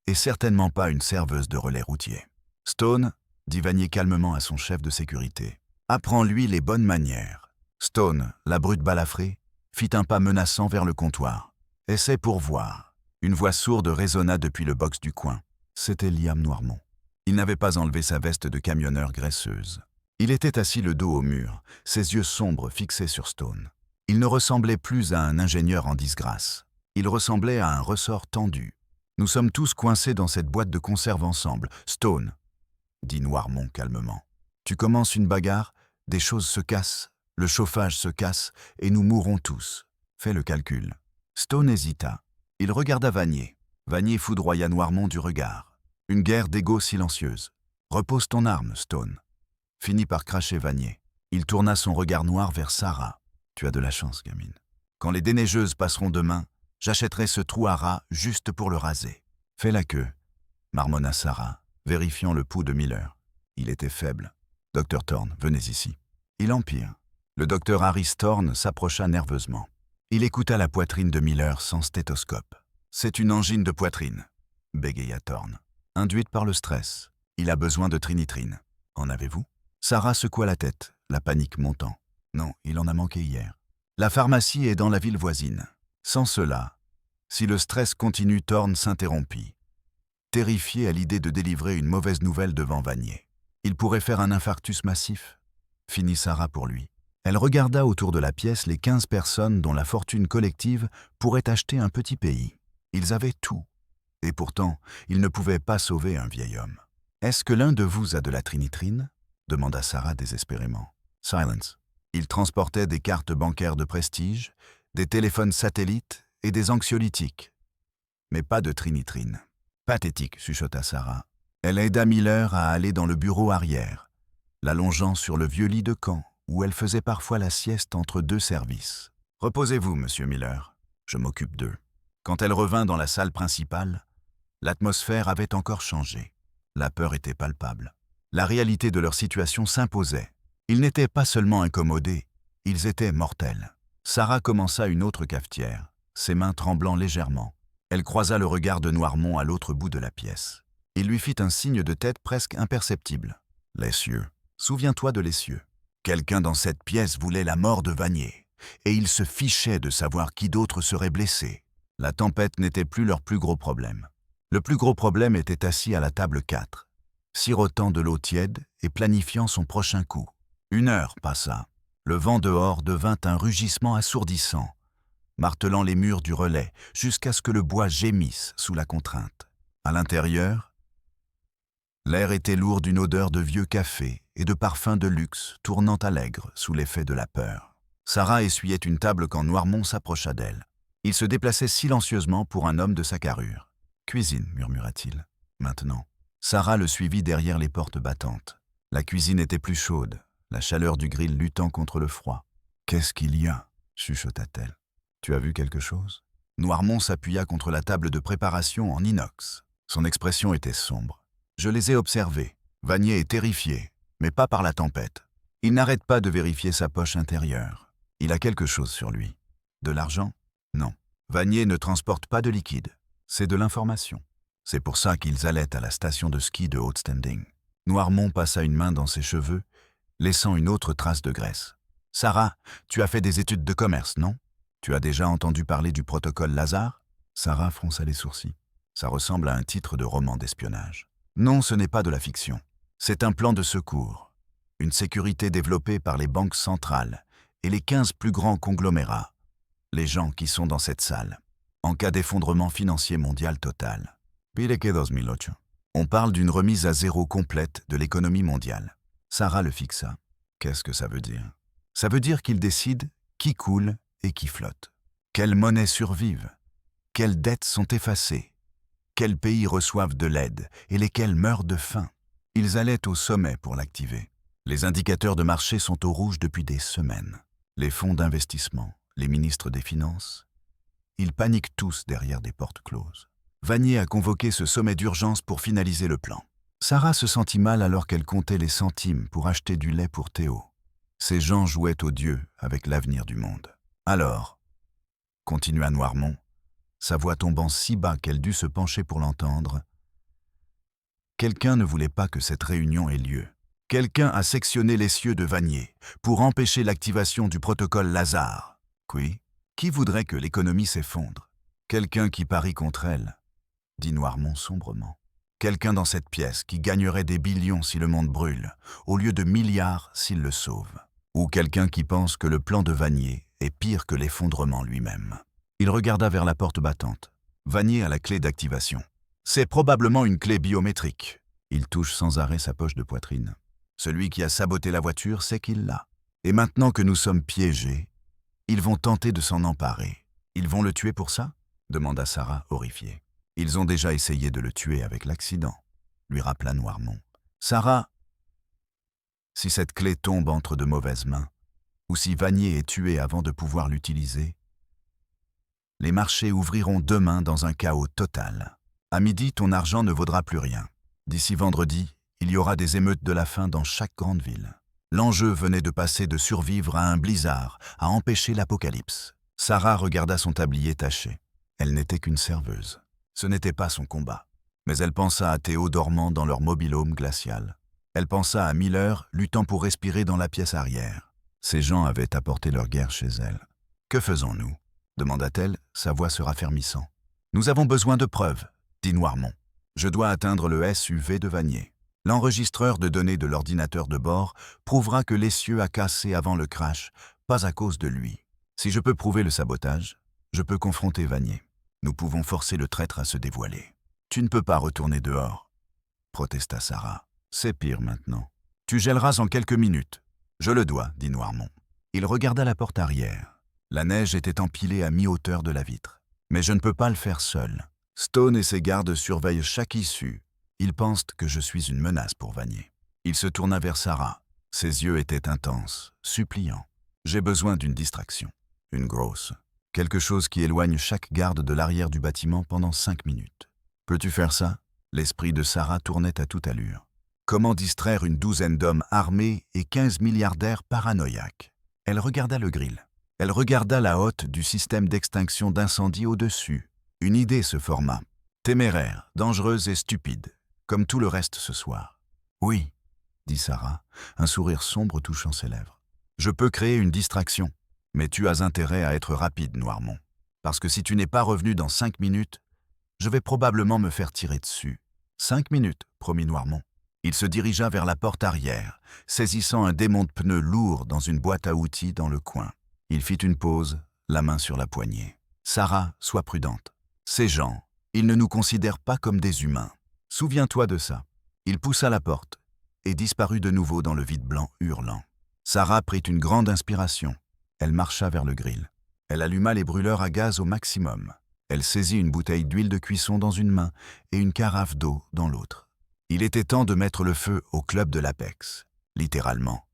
et certainement pas une serveuse de relais routier. « Stone, » dit Vanier calmement à son chef de sécurité, « apprends-lui les bonnes manières. » Stone, la brute balafrée, fit un pas menaçant vers le comptoir. « Essaie pour voir. » Une voix sourde résonna depuis le box du coin. C'était Liam Noirmont. Il n'avait pas enlevé sa veste de camionneur graisseuse. Il était assis le dos au mur, ses yeux sombres fixés sur Stone. Il ne ressemblait plus à un ingénieur en disgrâce. Il ressemblait à un ressort tendu. « Nous sommes tous coincés dans cette boîte de conserve ensemble. Stone, » dit Noirmont calmement. « Tu commences une bagarre, des choses se cassent, le chauffage se casse, et nous mourrons tous. Fais le calcul. » Stone hésita. Il regarda Vanier. Vanier foudroya Noirmont du regard. Une guerre d'ego silencieuse. « Repose ton arme, Stone. » Finit par cracher Vanier. Il tourna son regard noir vers Sarah. « Tu as de la chance, gamine. Quand les déneigeuses passeront demain, j'achèterai ce trou à rats juste pour le raser. »« Fais la queue, » marmonna Sarah, vérifiant le pouls de Miller. Il était faible. « Docteur Thorne, venez ici. » Il empire. Le docteur Harris Thorne s'approcha nerveusement. Il écouta la poitrine de Miller sans stéthoscope. « C'est une angine de poitrine, » bégaya Thorne. « Induite par le stress. Il a besoin de trinitrine. En avez-vous » Sarah secoua la tête, la panique montant. « Non, il en a manqué hier. La pharmacie est dans la ville voisine. Sans cela, si le stress continue, Thorne s'interrompit, terrifié à l'idée de délivrer une mauvaise nouvelle devant Vanier. Il pourrait faire un infarctus massif, finit Sarah pour lui. Elle regarda autour de la pièce les 15 personnes dont la fortune collective pourrait acheter un petit pays. Ils avaient tout, et pourtant, ils ne pouvaient pas sauver un vieil homme. « Est-ce que l'un de vous a de la trinitrine » demanda Sarah désespérément. Silence. Il transportait des cartes bancaires de prestige, des téléphones satellites et des anxiolytiques. Mais pas de trinitrine. Pathétique, chuchota Sarah. Elle aida Miller à aller dans le bureau arrière, l'allongeant sur le vieux lit de camp, où elle faisait parfois la sieste entre deux services. « Reposez-vous, monsieur Miller. Je m'occupe d'eux. » Quand elle revint dans la salle principale, l'atmosphère avait encore changé. La peur était palpable. La réalité de leur situation s'imposait. Ils n'étaient pas seulement incommodés, ils étaient mortels. Sarah commença une autre cafetière, ses mains tremblant légèrement. Elle croisa le regard de Noirmont à l'autre bout de la pièce. Il lui fit un signe de tête presque imperceptible. « L'essieu. Souviens-toi de l'essieu. Quelqu'un dans cette pièce voulait la mort de Vanier, et il se fichait de savoir qui d'autre serait blessé. » La tempête n'était plus leur plus gros problème. Le plus gros problème était assis à la table 4, sirotant de l'eau tiède et planifiant son prochain coup. 1 heure passa. Le vent dehors devint un rugissement assourdissant, martelant les murs du relais jusqu'à ce que le bois gémisse sous la contrainte. À l'intérieur, l'air était lourd d'une odeur de vieux café et de parfums de luxe tournant à l'aigre sous l'effet de la peur. Sarah essuyait une table quand Noirmont s'approcha d'elle. Il se déplaçait silencieusement pour un homme de sa carrure. « Cuisine », murmura-t-il. Maintenant. Sarah le suivit derrière les portes battantes. La cuisine était plus chaude, la chaleur du grill luttant contre le froid. « Qu'est-ce qu'il y a » chuchota-t-elle. « Tu as vu quelque chose ?» Noirmont s'appuya contre la table de préparation en inox. Son expression était sombre. « Je les ai observés. Vanier est terrifié, mais pas par la tempête. Il n'arrête pas de vérifier sa poche intérieure. Il a quelque chose sur lui. De l'argent ? Non. Vanier ne transporte pas de liquide. C'est de l'information. C'est pour ça qu'ils allaient à la station de ski de Haute Standing. » Noirmont passa une main dans ses cheveux, laissant une autre trace de graisse. « Sarah, tu as fait des études de commerce, non ? Tu as déjà entendu parler du protocole Lazare ?» Sarah fronça les sourcils. Ça ressemble à un titre de roman d'espionnage. « Non, ce n'est pas de la fiction. C'est un plan de secours. Une sécurité développée par les banques centrales et les 15 plus grands conglomérats. Les gens qui sont dans cette salle. En cas d'effondrement financier mondial total. Pire que 2008. On parle d'une remise à zéro complète de l'économie mondiale. » Sarah le fixa. « Qu'est-ce que ça veut dire ?»« Ça veut dire qu'ils décident qui coule et qui flotte. Quelles monnaies survivent. Quelles dettes sont effacées. Quels pays reçoivent de l'aide et lesquels meurent de faim. Ils allaient au sommet pour l'activer. Les indicateurs de marché sont au rouge depuis des semaines. Les fonds d'investissement, les ministres des Finances, ils paniquent tous derrière des portes closes. Vanier a convoqué ce sommet d'urgence pour finaliser le plan. » Sarah se sentit mal alors qu'elle comptait les centimes pour acheter du lait pour Théo. Ces gens jouaient aux dieux avec l'avenir du monde. « Alors, » continua Noirmont, sa voix tombant si bas qu'elle dut se pencher pour l'entendre, « quelqu'un ne voulait pas que cette réunion ait lieu. Quelqu'un a sectionné l'essieu de Vanier pour empêcher l'activation du protocole Lazare. Oui, qui voudrait que l'économie s'effondre ? Quelqu'un qui parie contre elle, dit Noirmont sombrement. Quelqu'un dans cette pièce qui gagnerait des billions si le monde brûle, au lieu de milliards s'il le sauve. Ou quelqu'un qui pense que le plan de Vanier est pire que l'effondrement lui-même. » Il regarda vers la porte battante. Vanier a la clé d'activation. C'est probablement une clé biométrique. Il touche sans arrêt sa poche de poitrine. Celui qui a saboté la voiture sait qu'il l'a. Et maintenant que nous sommes piégés, ils vont tenter de s'en emparer. Ils vont le tuer pour ça ? Demanda Sarah, horrifiée. Ils ont déjà essayé de le tuer avec l'accident, lui rappela Noirmont. Sarah, si cette clé tombe entre de mauvaises mains, ou si Vanier est tué avant de pouvoir l'utiliser, les marchés ouvriront demain dans un chaos total. À midi, ton argent ne vaudra plus rien. D'ici vendredi, il y aura des émeutes de la faim dans chaque grande ville. L'enjeu venait de passer de survivre à un blizzard à empêcher l'apocalypse. Sarah regarda son tablier taché. Elle n'était qu'une serveuse. Ce n'était pas son combat. Mais elle pensa à Théo dormant dans leur mobil-home glacial. Elle pensa à Miller luttant pour respirer dans la pièce arrière. Ces gens avaient apporté leur guerre chez elle. « Que faisons-nous » demanda-t-elle, sa voix se raffermissant. « Nous avons besoin de preuves, » dit Noirmont. « Je dois atteindre le SUV de Vanier. L'enregistreur de données de l'ordinateur de bord prouvera que l'essieu a cassé avant le crash, pas à cause de lui. Si je peux prouver le sabotage, je peux confronter Vanier. Nous pouvons forcer le traître à se dévoiler. »« Tu ne peux pas retourner dehors, » protesta Sarah. « C'est pire maintenant. Tu gèleras en quelques minutes. Je le dois, dit Noirmont. Il regarda la porte arrière. La neige était empilée à mi-hauteur de la vitre. Mais je ne peux pas le faire seul. Stone et ses gardes surveillent chaque issue. Ils pensent que je suis une menace pour Vanier. Il se tourna vers Sarah. Ses yeux étaient intenses, suppliants. J'ai besoin d'une distraction. Une grosse. Quelque chose qui éloigne chaque garde de l'arrière du bâtiment pendant 5 minutes. Peux-tu faire ça? L'esprit de Sarah tournait à toute allure. Comment distraire une douzaine d'hommes armés et 15 milliardaires paranoïaques? Elle regarda le grill. Elle regarda la hotte du système d'extinction d'incendie au-dessus. Une idée se forma. Téméraire, dangereuse et stupide, comme tout le reste ce soir. Oui, dit Sarah, un sourire sombre touchant ses lèvres. Je peux créer une distraction, mais tu as intérêt à être rapide, Noirmont. Parce que si tu n'es pas revenu dans 5 minutes, je vais probablement me faire tirer dessus. 5 minutes, promit Noirmont. Il se dirigea vers la porte arrière, saisissant un démonte-pneus lourd dans une boîte à outils dans le coin. Il fit une pause, la main sur la poignée. Sarah, sois prudente. Ces gens, ils ne nous considèrent pas comme des humains. Souviens-toi de ça. Il poussa la porte et disparut de nouveau dans le vide blanc, hurlant. Sarah prit une grande inspiration. Elle marcha vers le grill. Elle alluma les brûleurs à gaz au maximum. Elle saisit une bouteille d'huile de cuisson dans une main et une carafe d'eau dans l'autre. Il était temps de mettre le feu au club de l'Apex, littéralement.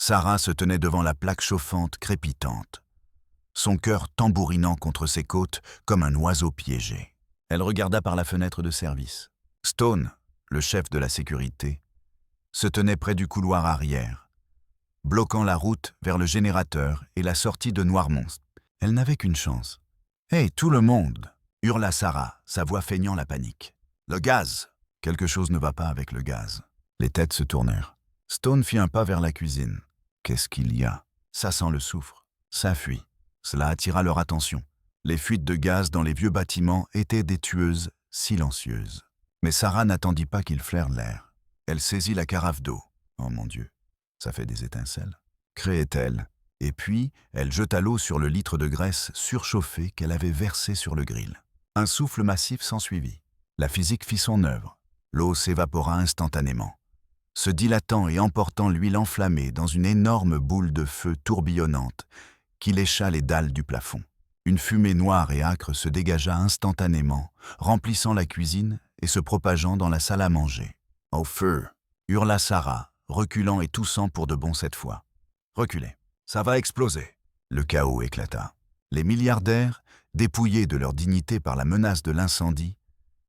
Sarah se tenait devant la plaque chauffante crépitante, son cœur tambourinant contre ses côtes comme un oiseau piégé. Elle regarda par la fenêtre de service. Stone, le chef de la sécurité, se tenait près du couloir arrière, bloquant la route vers le générateur et la sortie de Noirmont. Elle n'avait qu'une chance. « Hey, tout le monde !» hurla Sarah, sa voix feignant la panique. « Le gaz !» Quelque chose ne va pas avec le gaz. Les têtes se tournèrent. Stone fit un pas vers la cuisine. Qu'est-ce qu'il y a? Ça sent le soufre. Ça fuit. Cela attira leur attention. Les fuites de gaz dans les vieux bâtiments étaient des tueuses silencieuses. Mais Sarah n'attendit pas qu'ils flairent l'air. Elle saisit la carafe d'eau. Oh mon Dieu, ça fait des étincelles. Créait-elle. Et puis, elle jeta l'eau sur le litre de graisse surchauffée qu'elle avait versé sur le grill. Un souffle massif s'ensuivit. La physique fit son œuvre. L'eau s'évapora instantanément, se dilatant et emportant l'huile enflammée dans une énorme boule de feu tourbillonnante qui lécha les dalles du plafond. Une fumée noire et âcre se dégagea instantanément, remplissant la cuisine et se propageant dans la salle à manger. « Au feu !» hurla Sarah, reculant et toussant pour de bon cette fois. « Reculez, ça va exploser !» Le chaos éclata. Les milliardaires, dépouillés de leur dignité par la menace de l'incendie,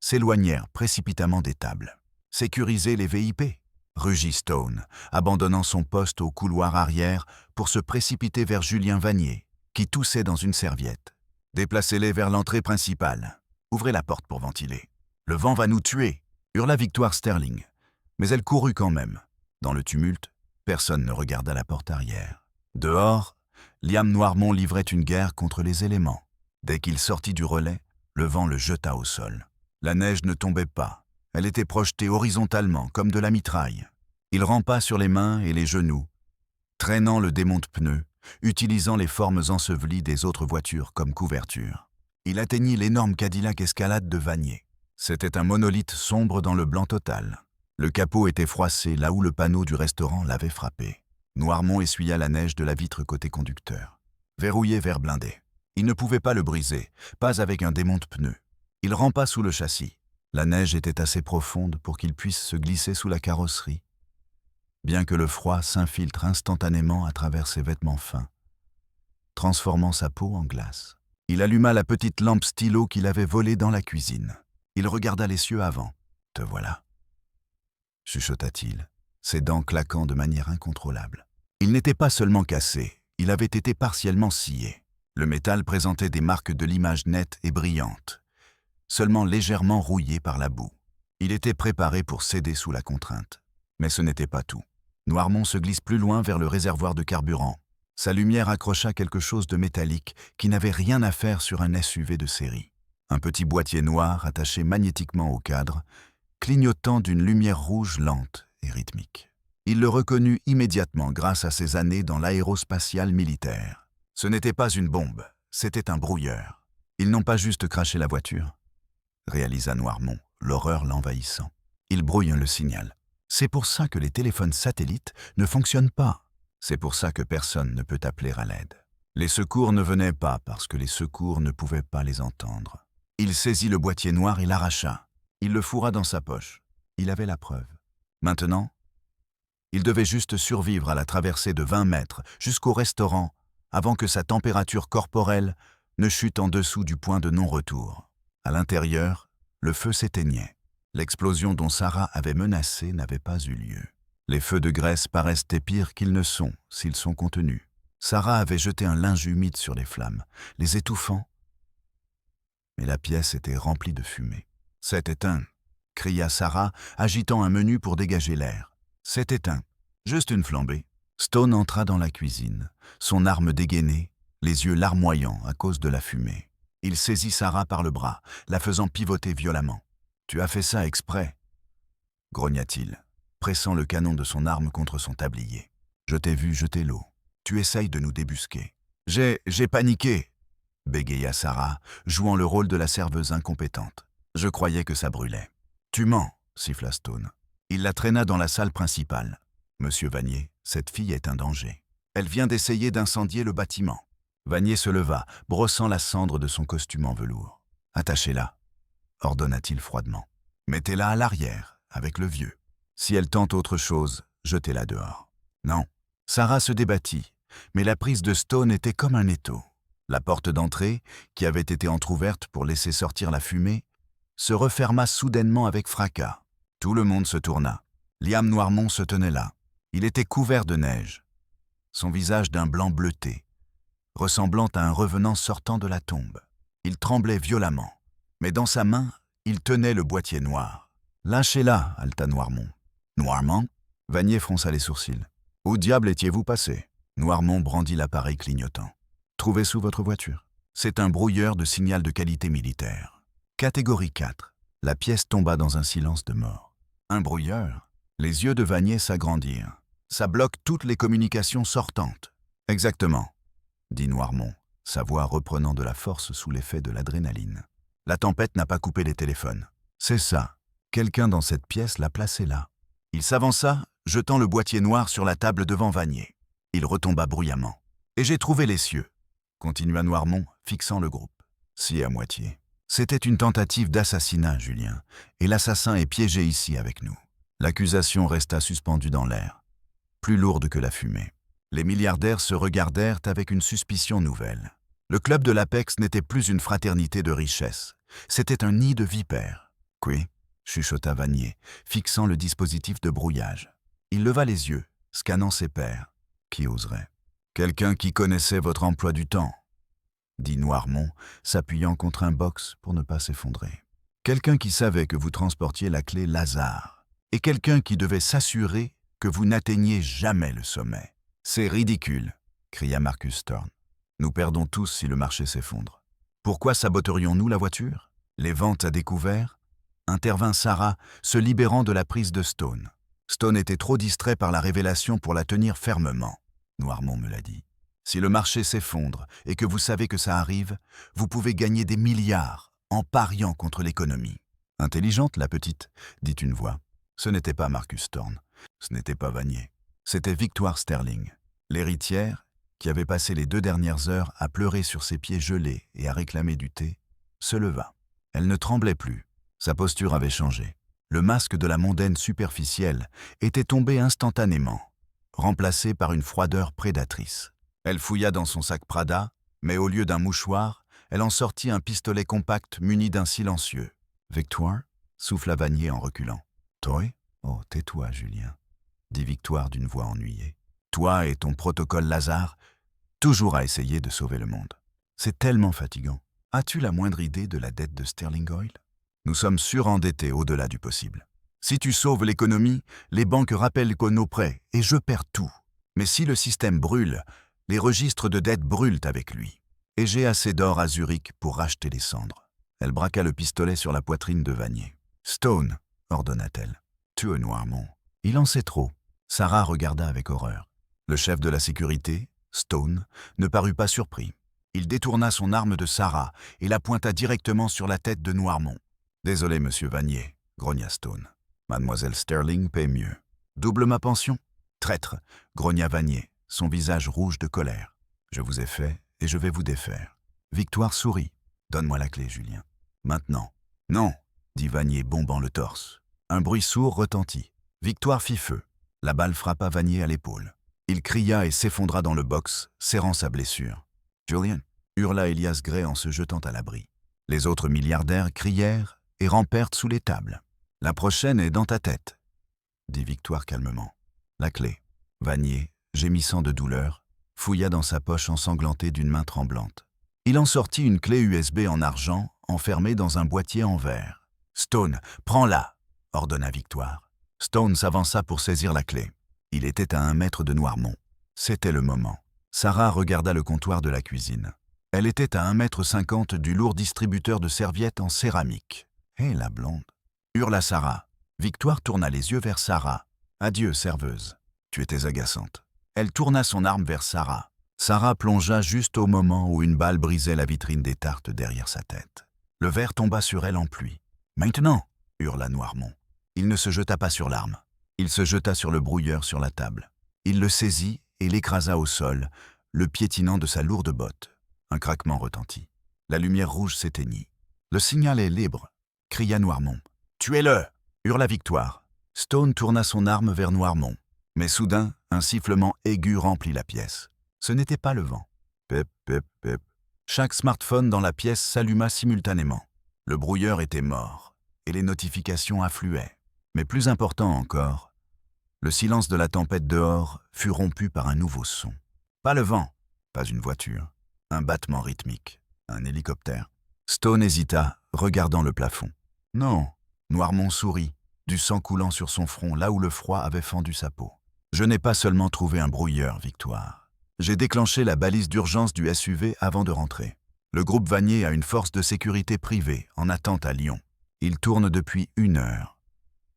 s'éloignèrent précipitamment des tables. « Sécurisez les VIP !» rugit Stone, abandonnant son poste au couloir arrière pour se précipiter vers Julien Vanier, qui toussait dans une serviette. « Déplacez-les vers l'entrée principale. Ouvrez la porte pour ventiler. Le vent va nous tuer !» hurla Victoire Sterling. Mais elle courut quand même. Dans le tumulte, personne ne regarda la porte arrière. Dehors, Liam Noirmont livrait une guerre contre les éléments. Dès qu'il sortit du relais, le vent le jeta au sol. La neige ne tombait pas. Elle était projetée horizontalement, comme de la mitraille. Il rampa sur les mains et les genoux, traînant le démonte-pneus, utilisant les formes ensevelies des autres voitures comme couverture. Il atteignit l'énorme Cadillac Escalade de Vanier. C'était un monolithe sombre dans le blanc total. Le capot était froissé là où le panneau du restaurant l'avait frappé. Noirmont essuya la neige de la vitre côté conducteur. Verrouillé verre blindé. Il ne pouvait pas le briser, pas avec un démonte-pneus. Il rampa sous le châssis. La neige était assez profonde pour qu'il puisse se glisser sous la carrosserie, bien que le froid s'infiltre instantanément à travers ses vêtements fins, transformant sa peau en glace. Il alluma la petite lampe stylo qu'il avait volée dans la cuisine. Il regarda les cieux avant. « Te voilà », chuchota-t-il, ses dents claquant de manière incontrôlable. Il n'était pas seulement cassé, il avait été partiellement scié. Le métal présentait des marques de limage nettes et brillantes, seulement légèrement rouillé par la boue. Il était préparé pour céder sous la contrainte. Mais ce n'était pas tout. Noirmont se glisse plus loin vers le réservoir de carburant. Sa lumière accrocha quelque chose de métallique qui n'avait rien à faire sur un SUV de série. Un petit boîtier noir attaché magnétiquement au cadre, clignotant d'une lumière rouge lente et rythmique. Il le reconnut immédiatement grâce à ses années dans l'aérospatiale militaire. Ce n'était pas une bombe, c'était un brouilleur. Ils n'ont pas juste craché la voiture, réalisa Noirmont, l'horreur l'envahissant. Ils brouillent le signal. C'est pour ça que les téléphones satellites ne fonctionnent pas. C'est pour ça que personne ne peut appeler à l'aide. Les secours ne venaient pas parce que les secours ne pouvaient pas les entendre. Il saisit le boîtier noir et l'arracha. Il le fourra dans sa poche. Il avait la preuve. Maintenant, il devait juste survivre à la traversée de 20 mètres jusqu'au restaurant avant que sa température corporelle ne chute en dessous du point de non-retour. À l'intérieur, le feu s'éteignait. L'explosion dont Sarah avait menacé n'avait pas eu lieu. Les feux de graisse paraissent pires qu'ils ne sont s'ils sont contenus. Sarah avait jeté un linge humide sur les flammes, les étouffant. Mais la pièce était remplie de fumée. « C'est éteint !» cria Sarah, agitant un menu pour dégager l'air. « C'est éteint. Juste une flambée. » Stone entra dans la cuisine, son arme dégainée, les yeux larmoyants à cause de la fumée. Il saisit Sarah par le bras, la faisant pivoter violemment. « Tu as fait ça exprès !» grogna-t-il, pressant le canon de son arme contre son tablier. « Je t'ai vu jeter l'eau. Tu essayes de nous débusquer. »« J'ai paniqué !» bégaya Sarah, jouant le rôle de la serveuse incompétente. « Je croyais que ça brûlait. »« Tu mens !» siffla Stone. Il la traîna dans la salle principale. « Monsieur Vanier, cette fille est un danger. Elle vient d'essayer d'incendier le bâtiment. » Vanier se leva, brossant la cendre de son costume en velours. « Attachez-la !» ordonna-t-il froidement. « Mettez-la à l'arrière, avec le vieux. Si elle tente autre chose, jetez-la dehors. » Non. Sarah se débattit, mais la prise de Stone était comme un étau. La porte d'entrée, qui avait été entr'ouverte pour laisser sortir la fumée, se referma soudainement avec fracas. Tout le monde se tourna. Liam Noirmont se tenait là. Il était couvert de neige. Son visage d'un blanc bleuté, ressemblant à un revenant sortant de la tombe. Il tremblait violemment, mais dans sa main, il tenait le boîtier noir. « Lâchez-la » haleta Noirmont. « Noirmont » Vanier fronça les sourcils. « Où diable étiez-vous passé ?» Noirmont brandit l'appareil clignotant. « Trouvé sous votre voiture. C'est un brouilleur de signal de qualité militaire. Catégorie 4. » La pièce tomba dans un silence de mort. « Un brouilleur ?» Les yeux de Vanier s'agrandirent. « Ça bloque toutes les communications sortantes. »« Exactement, » dit Noirmont, sa voix reprenant de la force sous l'effet de l'adrénaline. « La tempête n'a pas coupé les téléphones. »« C'est ça. Quelqu'un dans cette pièce l'a placé là. » Il s'avança, jetant le boîtier noir sur la table devant Vanier. Il retomba bruyamment. « Et j'ai trouvé l'essieu », continua Noirmont, fixant le groupe. « Si à moitié. C'était une tentative d'assassinat, Julien, et l'assassin est piégé ici avec nous. » L'accusation resta suspendue dans l'air, plus lourde que la fumée. Les milliardaires se regardèrent avec une suspicion nouvelle. Le club de l'Apex n'était plus une fraternité de richesse, c'était un nid de vipères. « Qui » chuchota Vanier, fixant le dispositif de brouillage. Il leva les yeux, scannant ses pairs. Qui oserait ? « Quelqu'un qui connaissait votre emploi du temps, » dit Noirmont, s'appuyant contre un box pour ne pas s'effondrer. « Quelqu'un qui savait que vous transportiez la clé Lazare, et quelqu'un qui devait s'assurer que vous n'atteigniez jamais le sommet. »« C'est ridicule !» cria Marcus Thorne. « Nous perdons tous si le marché s'effondre. Pourquoi saboterions-nous la voiture ? Les ventes à découvert ?» intervint Sarah, se libérant de la prise de Stone. Stone était trop distrait par la révélation pour la tenir fermement. Noirmont me l'a dit. Si le marché s'effondre et que vous savez que ça arrive, vous pouvez gagner des milliards en pariant contre l'économie. Intelligente, la petite, dit une voix. Ce n'était pas Marcus Thorne, ce n'était pas Vanier. C'était Victoire Sterling, l'héritière, qui avait passé les 2 dernières heures à pleurer sur ses pieds gelés et à réclamer du thé, se leva. Elle ne tremblait plus. Sa posture avait changé. Le masque de la mondaine superficielle était tombé instantanément, remplacé par une froideur prédatrice. Elle fouilla dans son sac Prada, mais au lieu d'un mouchoir, elle en sortit un pistolet compact muni d'un silencieux. « Victoire » souffla Vanier en reculant. « Toi ? Oh, tais-toi, Julien, » dit Victoire d'une voix ennuyée. « Toi et ton protocole Lazare, toujours à essayer de sauver le monde. C'est tellement fatigant. As-tu la moindre idée de la dette de Sterling Oil ? Nous sommes surendettés au-delà du possible. Si tu sauves l'économie, les banques rappellent nos prêts et je perds tout. Mais si le système brûle, les registres de dette brûlent avec lui. Et j'ai assez d'or à Zurich pour racheter les cendres. » Elle braqua le pistolet sur la poitrine de Vanier. « Stone » ordonna-t-elle. « Tue Noirmont. Il en sait trop. » Sarah regarda avec horreur. Le chef de la sécurité, Stone, ne parut pas surpris. Il détourna son arme de Sarah et la pointa directement sur la tête de Noirmont. « Désolé, monsieur Vanier » grogna Stone. Mademoiselle Sterling paie mieux. Double ma pension? Traître, grogna Vanier, son visage rouge de colère. Je vous ai fait et je vais vous défaire. Victoire sourit. Donne-moi la clé, Julien. Maintenant. Non, dit Vanier, bombant le torse. Un bruit sourd retentit. Victoire fit feu. La balle frappa Vanier à l'épaule. Il cria et s'effondra dans le box, serrant sa blessure. Julien, hurla Elias Gray en se jetant à l'abri. Les autres milliardaires crièrent et rampèrent sous les tables. La prochaine est dans ta tête, dit Victoire calmement. La clé. Vanier, gémissant de douleur, fouilla dans sa poche ensanglantée d'une main tremblante. Il en sortit une clé USB en argent, enfermée dans un boîtier en verre. « Stone, prends-la !» ordonna Victoire. Stone s'avança pour saisir la clé. Il était à 1 mètre de Noirmont. C'était le moment. Sarah regarda le comptoir de la cuisine. Elle était à 1,50 m du lourd distributeur de serviettes en céramique. « Hé, la blonde !» hurla Sarah. Victoire tourna les yeux vers Sarah. « Adieu, serveuse. Tu étais agaçante. » Elle tourna son arme vers Sarah. Sarah plongea juste au moment où une balle brisait la vitrine des tartes derrière sa tête. Le verre tomba sur elle en pluie. « Maintenant !» hurla Noirmont. Il ne se jeta pas sur l'arme. Il se jeta sur le brouilleur sur la table. Il le saisit et l'écrasa au sol, le piétinant de sa lourde botte. Un craquement retentit. La lumière rouge s'éteignit. « Le signal est libre !» cria Noirmont. « Tuez-le !» hurla Victoire. Stone tourna son arme vers Noirmont. Mais soudain, un sifflement aigu remplit la pièce. Ce n'était pas le vent. Pep, pep, pep. Chaque smartphone dans la pièce s'alluma simultanément. Le brouilleur était mort, et les notifications affluaient. Mais plus important encore, le silence de la tempête dehors fut rompu par un nouveau son. Pas le vent, pas une voiture, un battement rythmique, un hélicoptère. Stone hésita, regardant le plafond. Non, Noirmont sourit, du sang coulant sur son front là où le froid avait fendu sa peau. Je n'ai pas seulement trouvé un brouilleur, Victoire. J'ai déclenché la balise d'urgence du SUV avant de rentrer. Le groupe Vanier a une force de sécurité privée en attente à Lyon. Il tourne depuis 1 heure,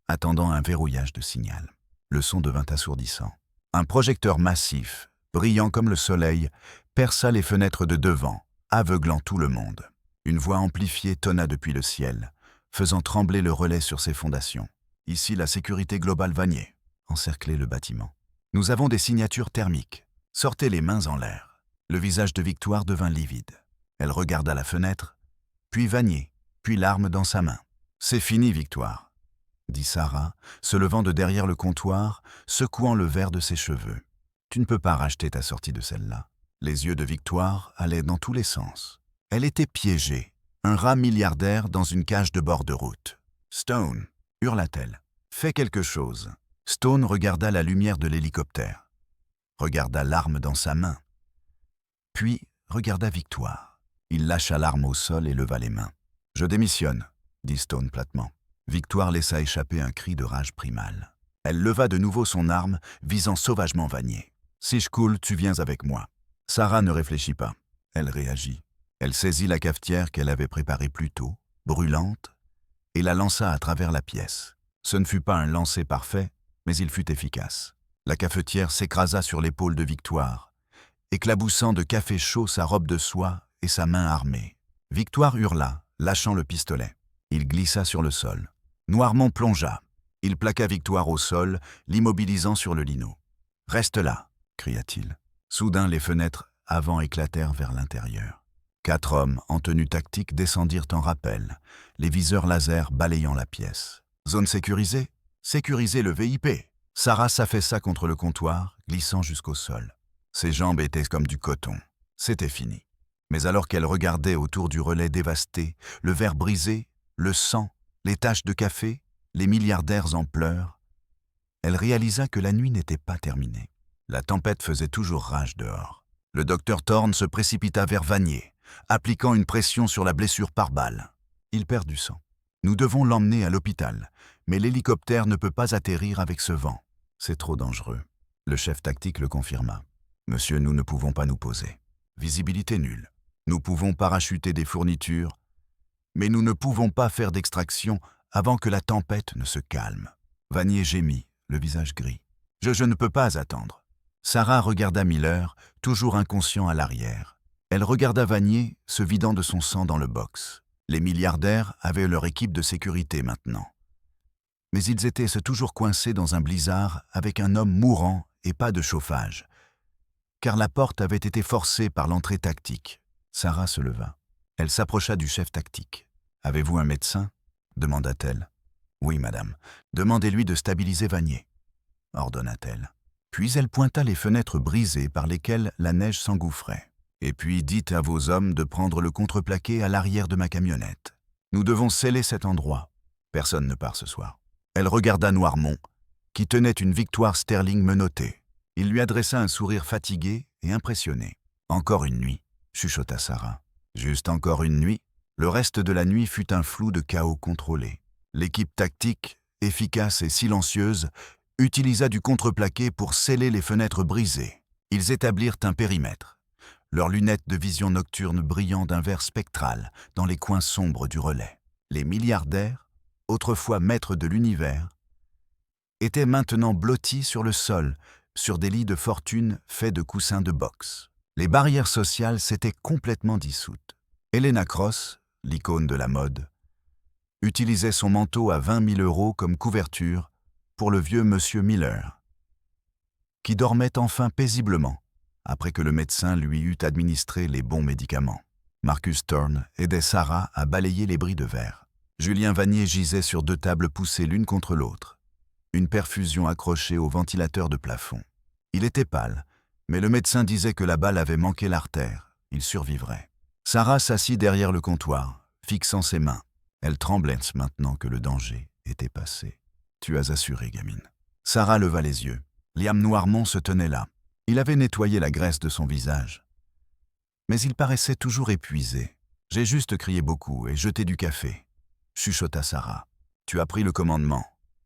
attendant un verrouillage de signal. Le son devint assourdissant. Un projecteur massif, brillant comme le soleil, perça les fenêtres de devant, aveuglant tout le monde. Une voix amplifiée tonna depuis le ciel, faisant trembler le relais sur ses fondations. Ici la sécurité globale Vanier. Encerclez le bâtiment. Nous avons des signatures thermiques. Sortez les mains en l'air. Le visage de Victoire devint livide. Elle regarda la fenêtre, puis Vanier, puis l'arme dans sa main. « C'est fini, Victoire », dit Sarah, se levant de derrière le comptoir, secouant le verre de ses cheveux. « Tu ne peux pas racheter ta sortie de celle-là. » Les yeux de Victoire allaient dans tous les sens. Elle était piégée, un rat milliardaire dans une cage de bord de route. « Stone !» hurla-t-elle. « Fais quelque chose !» Stone regarda la lumière de l'hélicoptère, regarda l'arme dans sa main, puis regarda Victoire. Il lâcha l'arme au sol et leva les mains. « Je démissionne », dit Stone platement. Victoire laissa échapper un cri de rage primale. Elle leva de nouveau son arme, visant sauvagement Vanier. « Si je coule, tu viens avec moi. » Sarah ne réfléchit pas. Elle réagit. Elle saisit la cafetière qu'elle avait préparée plus tôt, brûlante, et la lança à travers la pièce. Ce ne fut pas un lancer parfait, mais il fut efficace. La cafetière s'écrasa sur l'épaule de Victoire, éclaboussant de café chaud sa robe de soie et sa main armée. Victoire hurla, lâchant le pistolet. Il glissa sur le sol. Noirmont plongea. Il plaqua Victoire au sol, l'immobilisant sur le lino. « Reste là !» cria-t-il. Soudain, les fenêtres avant éclatèrent vers l'intérieur. 4 hommes en tenue tactique descendirent en rappel, les viseurs laser balayant la pièce. « Zone sécurisée ? Sécuriser le VIP !» Sarah s'affaissa contre le comptoir, glissant jusqu'au sol. Ses jambes étaient comme du coton. C'était fini. Mais alors qu'elle regardait autour du relais dévasté, le verre brisé, le sang, les taches de café, les milliardaires en pleurs, elle réalisa que la nuit n'était pas terminée. La tempête faisait toujours rage dehors. Le docteur Thorne se précipita vers Vanier, appliquant une pression sur la blessure par balle. Il perd du sang. Nous devons l'emmener à l'hôpital, mais l'hélicoptère ne peut pas atterrir avec ce vent. C'est trop dangereux. Le chef tactique le confirma. Monsieur, nous ne pouvons pas nous poser. Visibilité nulle. Nous pouvons parachuter des fournitures, mais nous ne pouvons pas faire d'extraction avant que la tempête ne se calme. Vanier gémit, le visage gris. Je ne peux pas attendre. Sarah regarda Miller, toujours inconscient à l'arrière. Elle regarda Vanier, se vidant de son sang dans le box. Les milliardaires avaient leur équipe de sécurité maintenant. Mais ils étaient toujours coincés dans un blizzard avec un homme mourant et pas de chauffage, car la porte avait été forcée par l'entrée tactique. Sarah se leva. Elle s'approcha du chef tactique. « Avez-vous un médecin ?» demanda-t-elle. « Oui, madame. Demandez-lui de stabiliser Vanier, » ordonna-t-elle. Puis elle pointa les fenêtres brisées par lesquelles la neige s'engouffrait. « Et puis dites à vos hommes de prendre le contreplaqué à l'arrière de ma camionnette. Nous devons sceller cet endroit. Personne ne part ce soir. » Elle regarda Noirmont, qui tenait une victoire Sterling menottée. Il lui adressa un sourire fatigué et impressionné. « Encore une nuit, » chuchota Sarah. « Juste encore une nuit ?» Le reste de la nuit fut un flou de chaos contrôlé. L'équipe tactique, efficace et silencieuse, utilisa du contreplaqué pour sceller les fenêtres brisées. Ils établirent un périmètre, leurs lunettes de vision nocturne brillant d'un vert spectral dans les coins sombres du relais. Les milliardaires, autrefois maîtres de l'univers, étaient maintenant blottis sur le sol, sur des lits de fortune faits de coussins de boxe. Les barrières sociales s'étaient complètement dissoutes. Helena Cross, l'icône de la mode, utilisait son manteau à 20 000 € comme couverture pour le vieux monsieur Miller, qui dormait enfin paisiblement après que le médecin lui eut administré les bons médicaments. Marcus Thorne aidait Sarah à balayer les bris de verre. Julien Vanier gisait sur 2 tables poussées l'une contre l'autre, une perfusion accrochée au ventilateur de plafond. Il était pâle, mais le médecin disait que la balle avait manqué l'artère. Il survivrait. Sarah s'assit derrière le comptoir, fixant ses mains. Elle tremblait maintenant que le danger était passé. « Tu as assuré, gamine. » Sarah leva les yeux. Liam Noirmont se tenait là. Il avait nettoyé la graisse de son visage. Mais il paraissait toujours épuisé. « J'ai juste crié beaucoup et jeté du café, » chuchota Sarah. « Tu as pris le commandement, »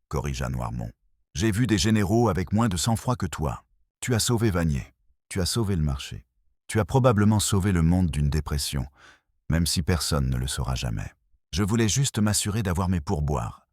corrigea Noirmont. « J'ai vu des généraux avec moins de sang-froid que toi. Tu as sauvé Vanier. Tu as sauvé le marché. Tu as probablement sauvé le monde d'une dépression, même si personne ne le saura jamais. Je voulais juste m'assurer d'avoir mes pourboires, »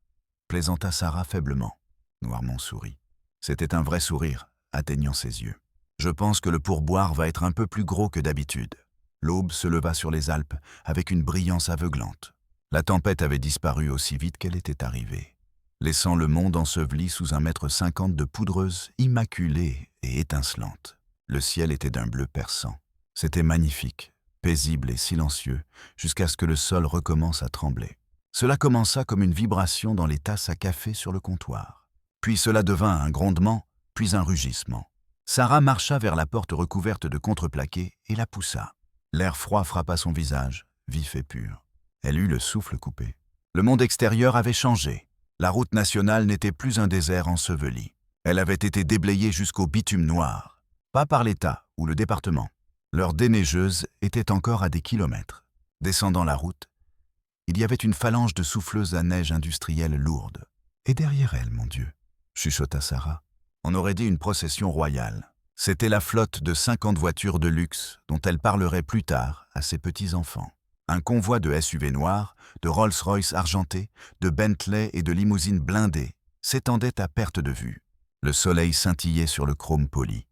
plaisanta Sarah faiblement. Noirmont sourit. C'était un vrai sourire, atteignant ses yeux. « Je pense que le pourboire va être un peu plus gros que d'habitude. » L'aube se leva sur les Alpes avec une brillance aveuglante. La tempête avait disparu aussi vite qu'elle était arrivée, laissant le monde enseveli sous 1,50 m de poudreuse immaculée et étincelante. Le ciel était d'un bleu perçant. C'était magnifique, paisible et silencieux, jusqu'à ce que le sol recommence à trembler. Cela commença comme une vibration dans les tasses à café sur le comptoir. Puis cela devint un grondement, puis un rugissement. Sarah marcha vers la porte recouverte de contreplaqué et la poussa. L'air froid frappa son visage, vif et pur. Elle eut le souffle coupé. Le monde extérieur avait changé. La route nationale n'était plus un désert enseveli. Elle avait été déblayée jusqu'au bitume noir, pas par l'État ou le département. Leur déneigeuse était encore à des kilomètres. Descendant la route, il y avait une phalange de souffleuses à neige industrielle lourde. « Et derrière elle, mon Dieu !» chuchota Sarah. On aurait dit une procession royale. C'était la flotte de 50 voitures de luxe dont elle parlerait plus tard à ses petits-enfants. Un convoi de SUV noirs, de Rolls-Royce argentés, de Bentley et de limousines blindées s'étendait à perte de vue. Le soleil scintillait sur le chrome poli,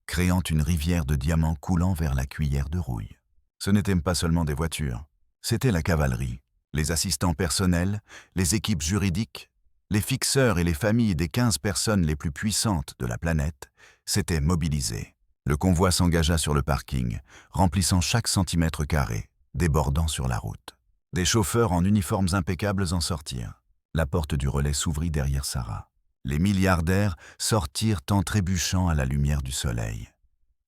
créant une rivière de diamants coulant vers la cuillère de rouille. Ce n'étaient pas seulement des voitures, c'était la cavalerie, les assistants personnels, les équipes juridiques, les fixeurs et les familles des 15 personnes les plus puissantes de la planète s'étaient mobilisés. Le convoi s'engagea sur le parking, remplissant chaque centimètre carré, débordant sur la route. Des chauffeurs en uniformes impeccables en sortirent. La porte du relais s'ouvrit derrière Sarah. Les milliardaires sortirent en trébuchant à la lumière du soleil,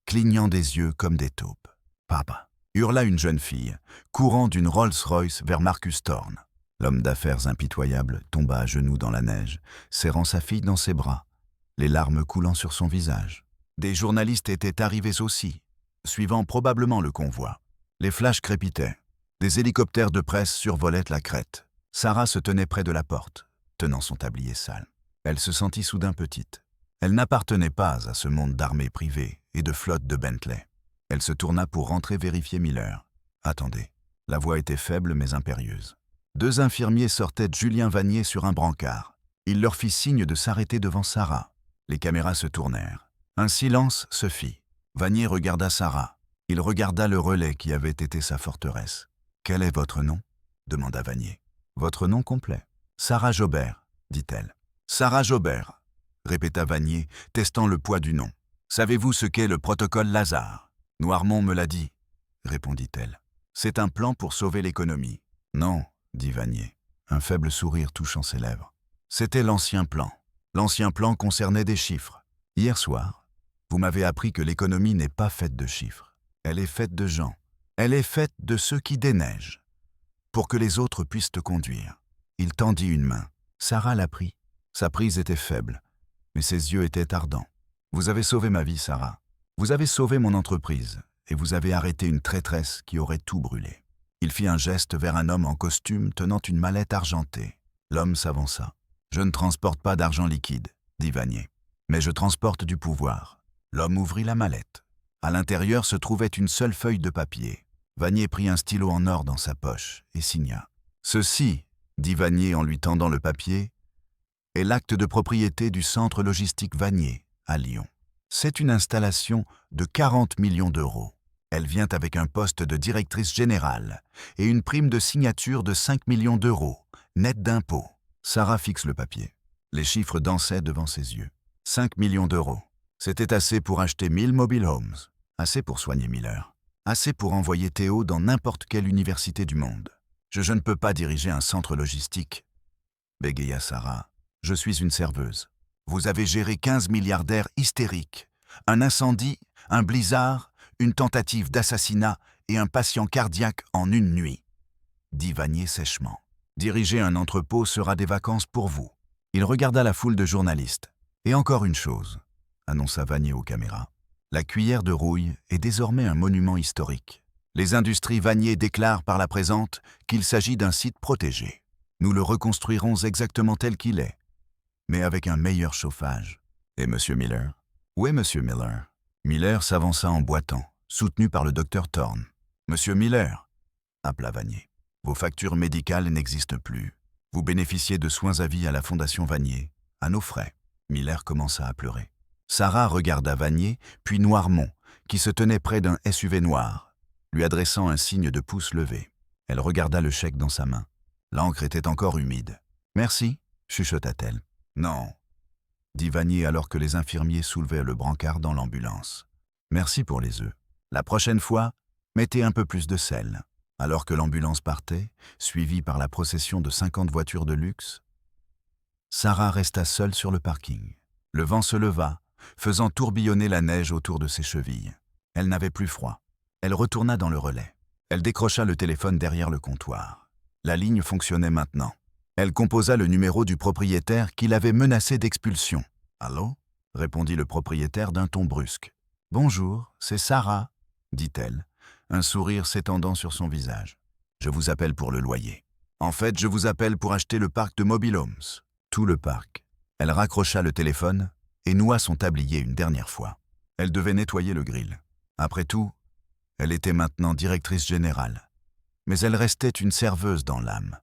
clignant des yeux comme des taupes. « Papa !» hurla une jeune fille, courant d'une Rolls-Royce vers Marcus Thorne. L'homme d'affaires impitoyable tomba à genoux dans la neige, serrant sa fille dans ses bras, les larmes coulant sur son visage. Des journalistes étaient arrivés aussi, suivant probablement le convoi. Les flashs crépitaient. Des hélicoptères de presse survolaient la crête. Sarah se tenait près de la porte, tenant son tablier sale. Elle se sentit soudain petite. Elle n'appartenait pas à ce monde d'armées privées et de flottes de Bentley. Elle se tourna pour rentrer vérifier Miller. « Attendez. » La voix était faible mais impérieuse. 2 infirmiers sortaient de Julien Vanier sur un brancard. Il leur fit signe de s'arrêter devant Sarah. Les caméras se tournèrent. Un silence se fit. Vanier regarda Sarah. Il regarda le relais qui avait été sa forteresse. « Quel est votre nom ?» demanda Vanier. « Votre nom complet. »« Sarah Jobert. » dit-elle. Sarah Jobert, répéta Vanier, testant le poids du nom. Savez-vous ce qu'est le protocole Lazare? Noirmont me l'a dit, répondit-elle. C'est un plan pour sauver l'économie. Non, dit Vanier, un faible sourire touchant ses lèvres. C'était l'ancien plan. L'ancien plan concernait des chiffres. Hier soir, vous m'avez appris que l'économie n'est pas faite de chiffres. Elle est faite de gens. Elle est faite de ceux qui déneigent, pour que les autres puissent te conduire. Il tendit une main. Sarah la prit. Sa prise était faible, mais ses yeux étaient ardents. Vous avez sauvé ma vie, Sarah. Vous avez sauvé mon entreprise, et vous avez arrêté une traîtresse qui aurait tout brûlé. Il fit un geste vers un homme en costume tenant une mallette argentée. L'homme s'avança. Je ne transporte pas d'argent liquide, dit Vanier, mais je transporte du pouvoir. L'homme ouvrit la mallette. À l'intérieur se trouvait une seule feuille de papier. Vanier prit un stylo en or dans sa poche et signa. Ceci, dit Vanier en lui tendant le papier, est l'acte de propriété du centre logistique Vanier, à Lyon. C'est une installation de 40 millions d'euros. Elle vient avec un poste de directrice générale et une prime de signature de 5 millions d'euros, net d'impôts. Sarah fixe le papier. Les chiffres dansaient devant ses yeux. 5 millions d'euros. C'était assez pour acheter 1000 mobile homes. Assez pour soigner Miller. Assez pour envoyer Théo dans n'importe quelle université du monde. Je ne peux pas diriger un centre logistique, bégaya Sarah. Je suis une serveuse. Vous avez géré 15 milliardaires hystériques, un incendie, un blizzard, une tentative d'assassinat et un patient cardiaque en une nuit, dit Vanier sèchement. Diriger un entrepôt sera des vacances pour vous. Il regarda la foule de journalistes. Et encore une chose, annonça Vanier aux caméras. La cuillère de rouille est désormais un monument historique. Les industries Vanier déclarent par la présente qu'il s'agit d'un site protégé. Nous le reconstruirons exactement tel qu'il est, mais avec un meilleur chauffage. Et M. Miller? Où est M. Miller? Miller s'avança en boitant, soutenu par le docteur Thorne. Monsieur Miller, appela Vanier. Vos factures médicales n'existent plus. Vous bénéficiez de soins à vie à la Fondation Vanier, à nos frais. Miller commença à pleurer. Sarah regarda Vanier, puis Noirmont, qui se tenait près d'un SUV noir, lui adressant un signe de pouce levé. Elle regarda le chèque dans sa main. L'encre était encore humide. « Merci », chuchota-t-elle. « Non », dit Vanier alors que les infirmiers soulevaient le brancard dans l'ambulance. « Merci pour les œufs. La prochaine fois, mettez un peu plus de sel. » Alors que l'ambulance partait, suivie par la procession de 50 voitures de luxe, Sarah resta seule sur le parking. Le vent se leva, faisant tourbillonner la neige autour de ses chevilles. Elle n'avait plus froid. Elle retourna dans le relais. Elle décrocha le téléphone derrière le comptoir. La ligne fonctionnait maintenant. Elle composa le numéro du propriétaire qui l'avait menacé d'expulsion. « Allô ?» répondit le propriétaire d'un ton brusque. « Bonjour, c'est Sarah, » dit-elle, un sourire s'étendant sur son visage. « Je vous appelle pour le loyer. En fait, je vous appelle pour acheter le parc de Mobile Homes. » Tout le parc. Elle raccrocha le téléphone et noua son tablier une dernière fois. Elle devait nettoyer le grill. Après tout, elle était maintenant directrice générale. Mais elle restait une serveuse dans l'âme.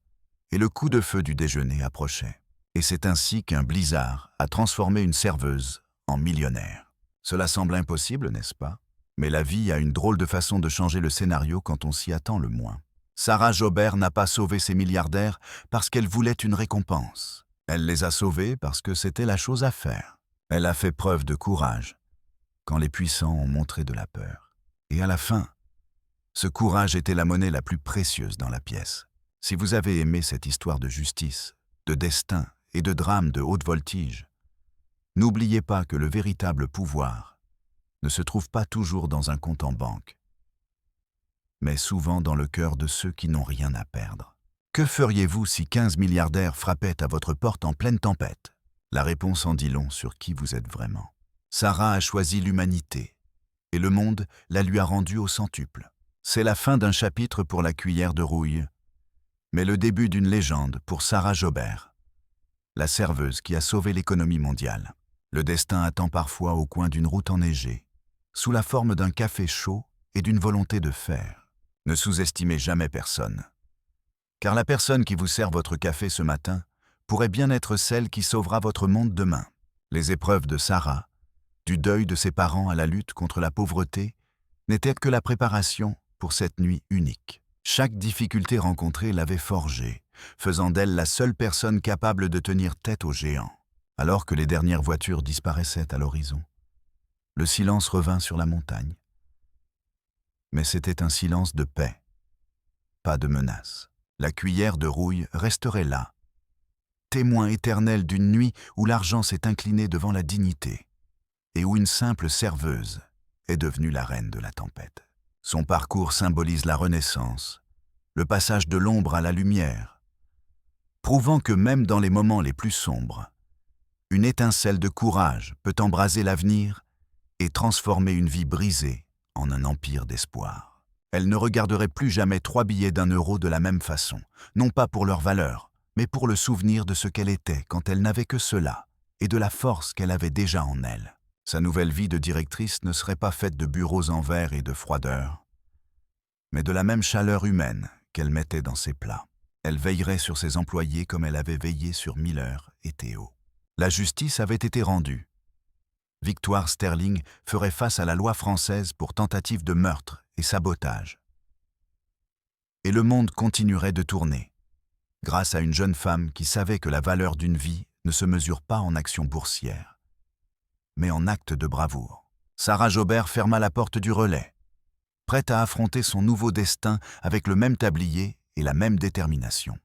Et le coup de feu du déjeuner approchait. Et c'est ainsi qu'un blizzard a transformé une serveuse en millionnaire. Cela semble impossible, n'est-ce pas? Mais la vie a une drôle de façon de changer le scénario quand on s'y attend le moins. Sarah Jobert n'a pas sauvé ses milliardaires parce qu'elle voulait une récompense. Elle les a sauvés parce que c'était la chose à faire. Elle a fait preuve de courage quand les puissants ont montré de la peur. Et à la fin, ce courage était la monnaie la plus précieuse dans la pièce. Si vous avez aimé cette histoire de justice, de destin et de drame de haute voltige, n'oubliez pas que le véritable pouvoir ne se trouve pas toujours dans un compte en banque, mais souvent dans le cœur de ceux qui n'ont rien à perdre. Que feriez-vous si 15 milliardaires frappaient à votre porte en pleine tempête? La réponse en dit long sur qui vous êtes vraiment. Sarah a choisi l'humanité, et le monde la lui a rendue au centuple. C'est la fin d'un chapitre pour la cuillère de rouille, mais le début d'une légende pour Sarah Jobert, la serveuse qui a sauvé l'économie mondiale. Le destin attend parfois au coin d'une route enneigée, sous la forme d'un café chaud et d'une volonté de faire. Ne sous-estimez jamais personne. Car la personne qui vous sert votre café ce matin pourrait bien être celle qui sauvera votre monde demain. Les épreuves de Sarah, du deuil de ses parents à la lutte contre la pauvreté, n'étaient que la préparation pour cette nuit unique. Chaque difficulté rencontrée l'avait forgée, faisant d'elle la seule personne capable de tenir tête aux géants. Alors que les dernières voitures disparaissaient à l'horizon, le silence revint sur la montagne. Mais c'était un silence de paix, pas de menace. La cuillère de rouille resterait là, témoin éternel d'une nuit où l'argent s'est incliné devant la dignité et où une simple serveuse est devenue la reine de la tempête. Son parcours symbolise la renaissance, le passage de l'ombre à la lumière, prouvant que même dans les moments les plus sombres, une étincelle de courage peut embraser l'avenir et transformer une vie brisée en un empire d'espoir. Elle ne regarderait plus jamais 3 billets d'1 € de la même façon, non pas pour leur valeur, mais pour le souvenir de ce qu'elle était quand elle n'avait que cela, et de la force qu'elle avait déjà en elle. Sa nouvelle vie de directrice ne serait pas faite de bureaux en verre et de froideur, mais de la même chaleur humaine qu'elle mettait dans ses plats. Elle veillerait sur ses employés comme elle avait veillé sur Miller et Théo. La justice avait été rendue. Victoire Sterling ferait face à la loi française pour tentative de meurtre et sabotage. Et le monde continuerait de tourner, grâce à une jeune femme qui savait que la valeur d'une vie ne se mesure pas en actions boursières, mais en actes de bravoure. Sarah Jobert ferma la porte du relais, prête à affronter son nouveau destin avec le même tablier et la même détermination.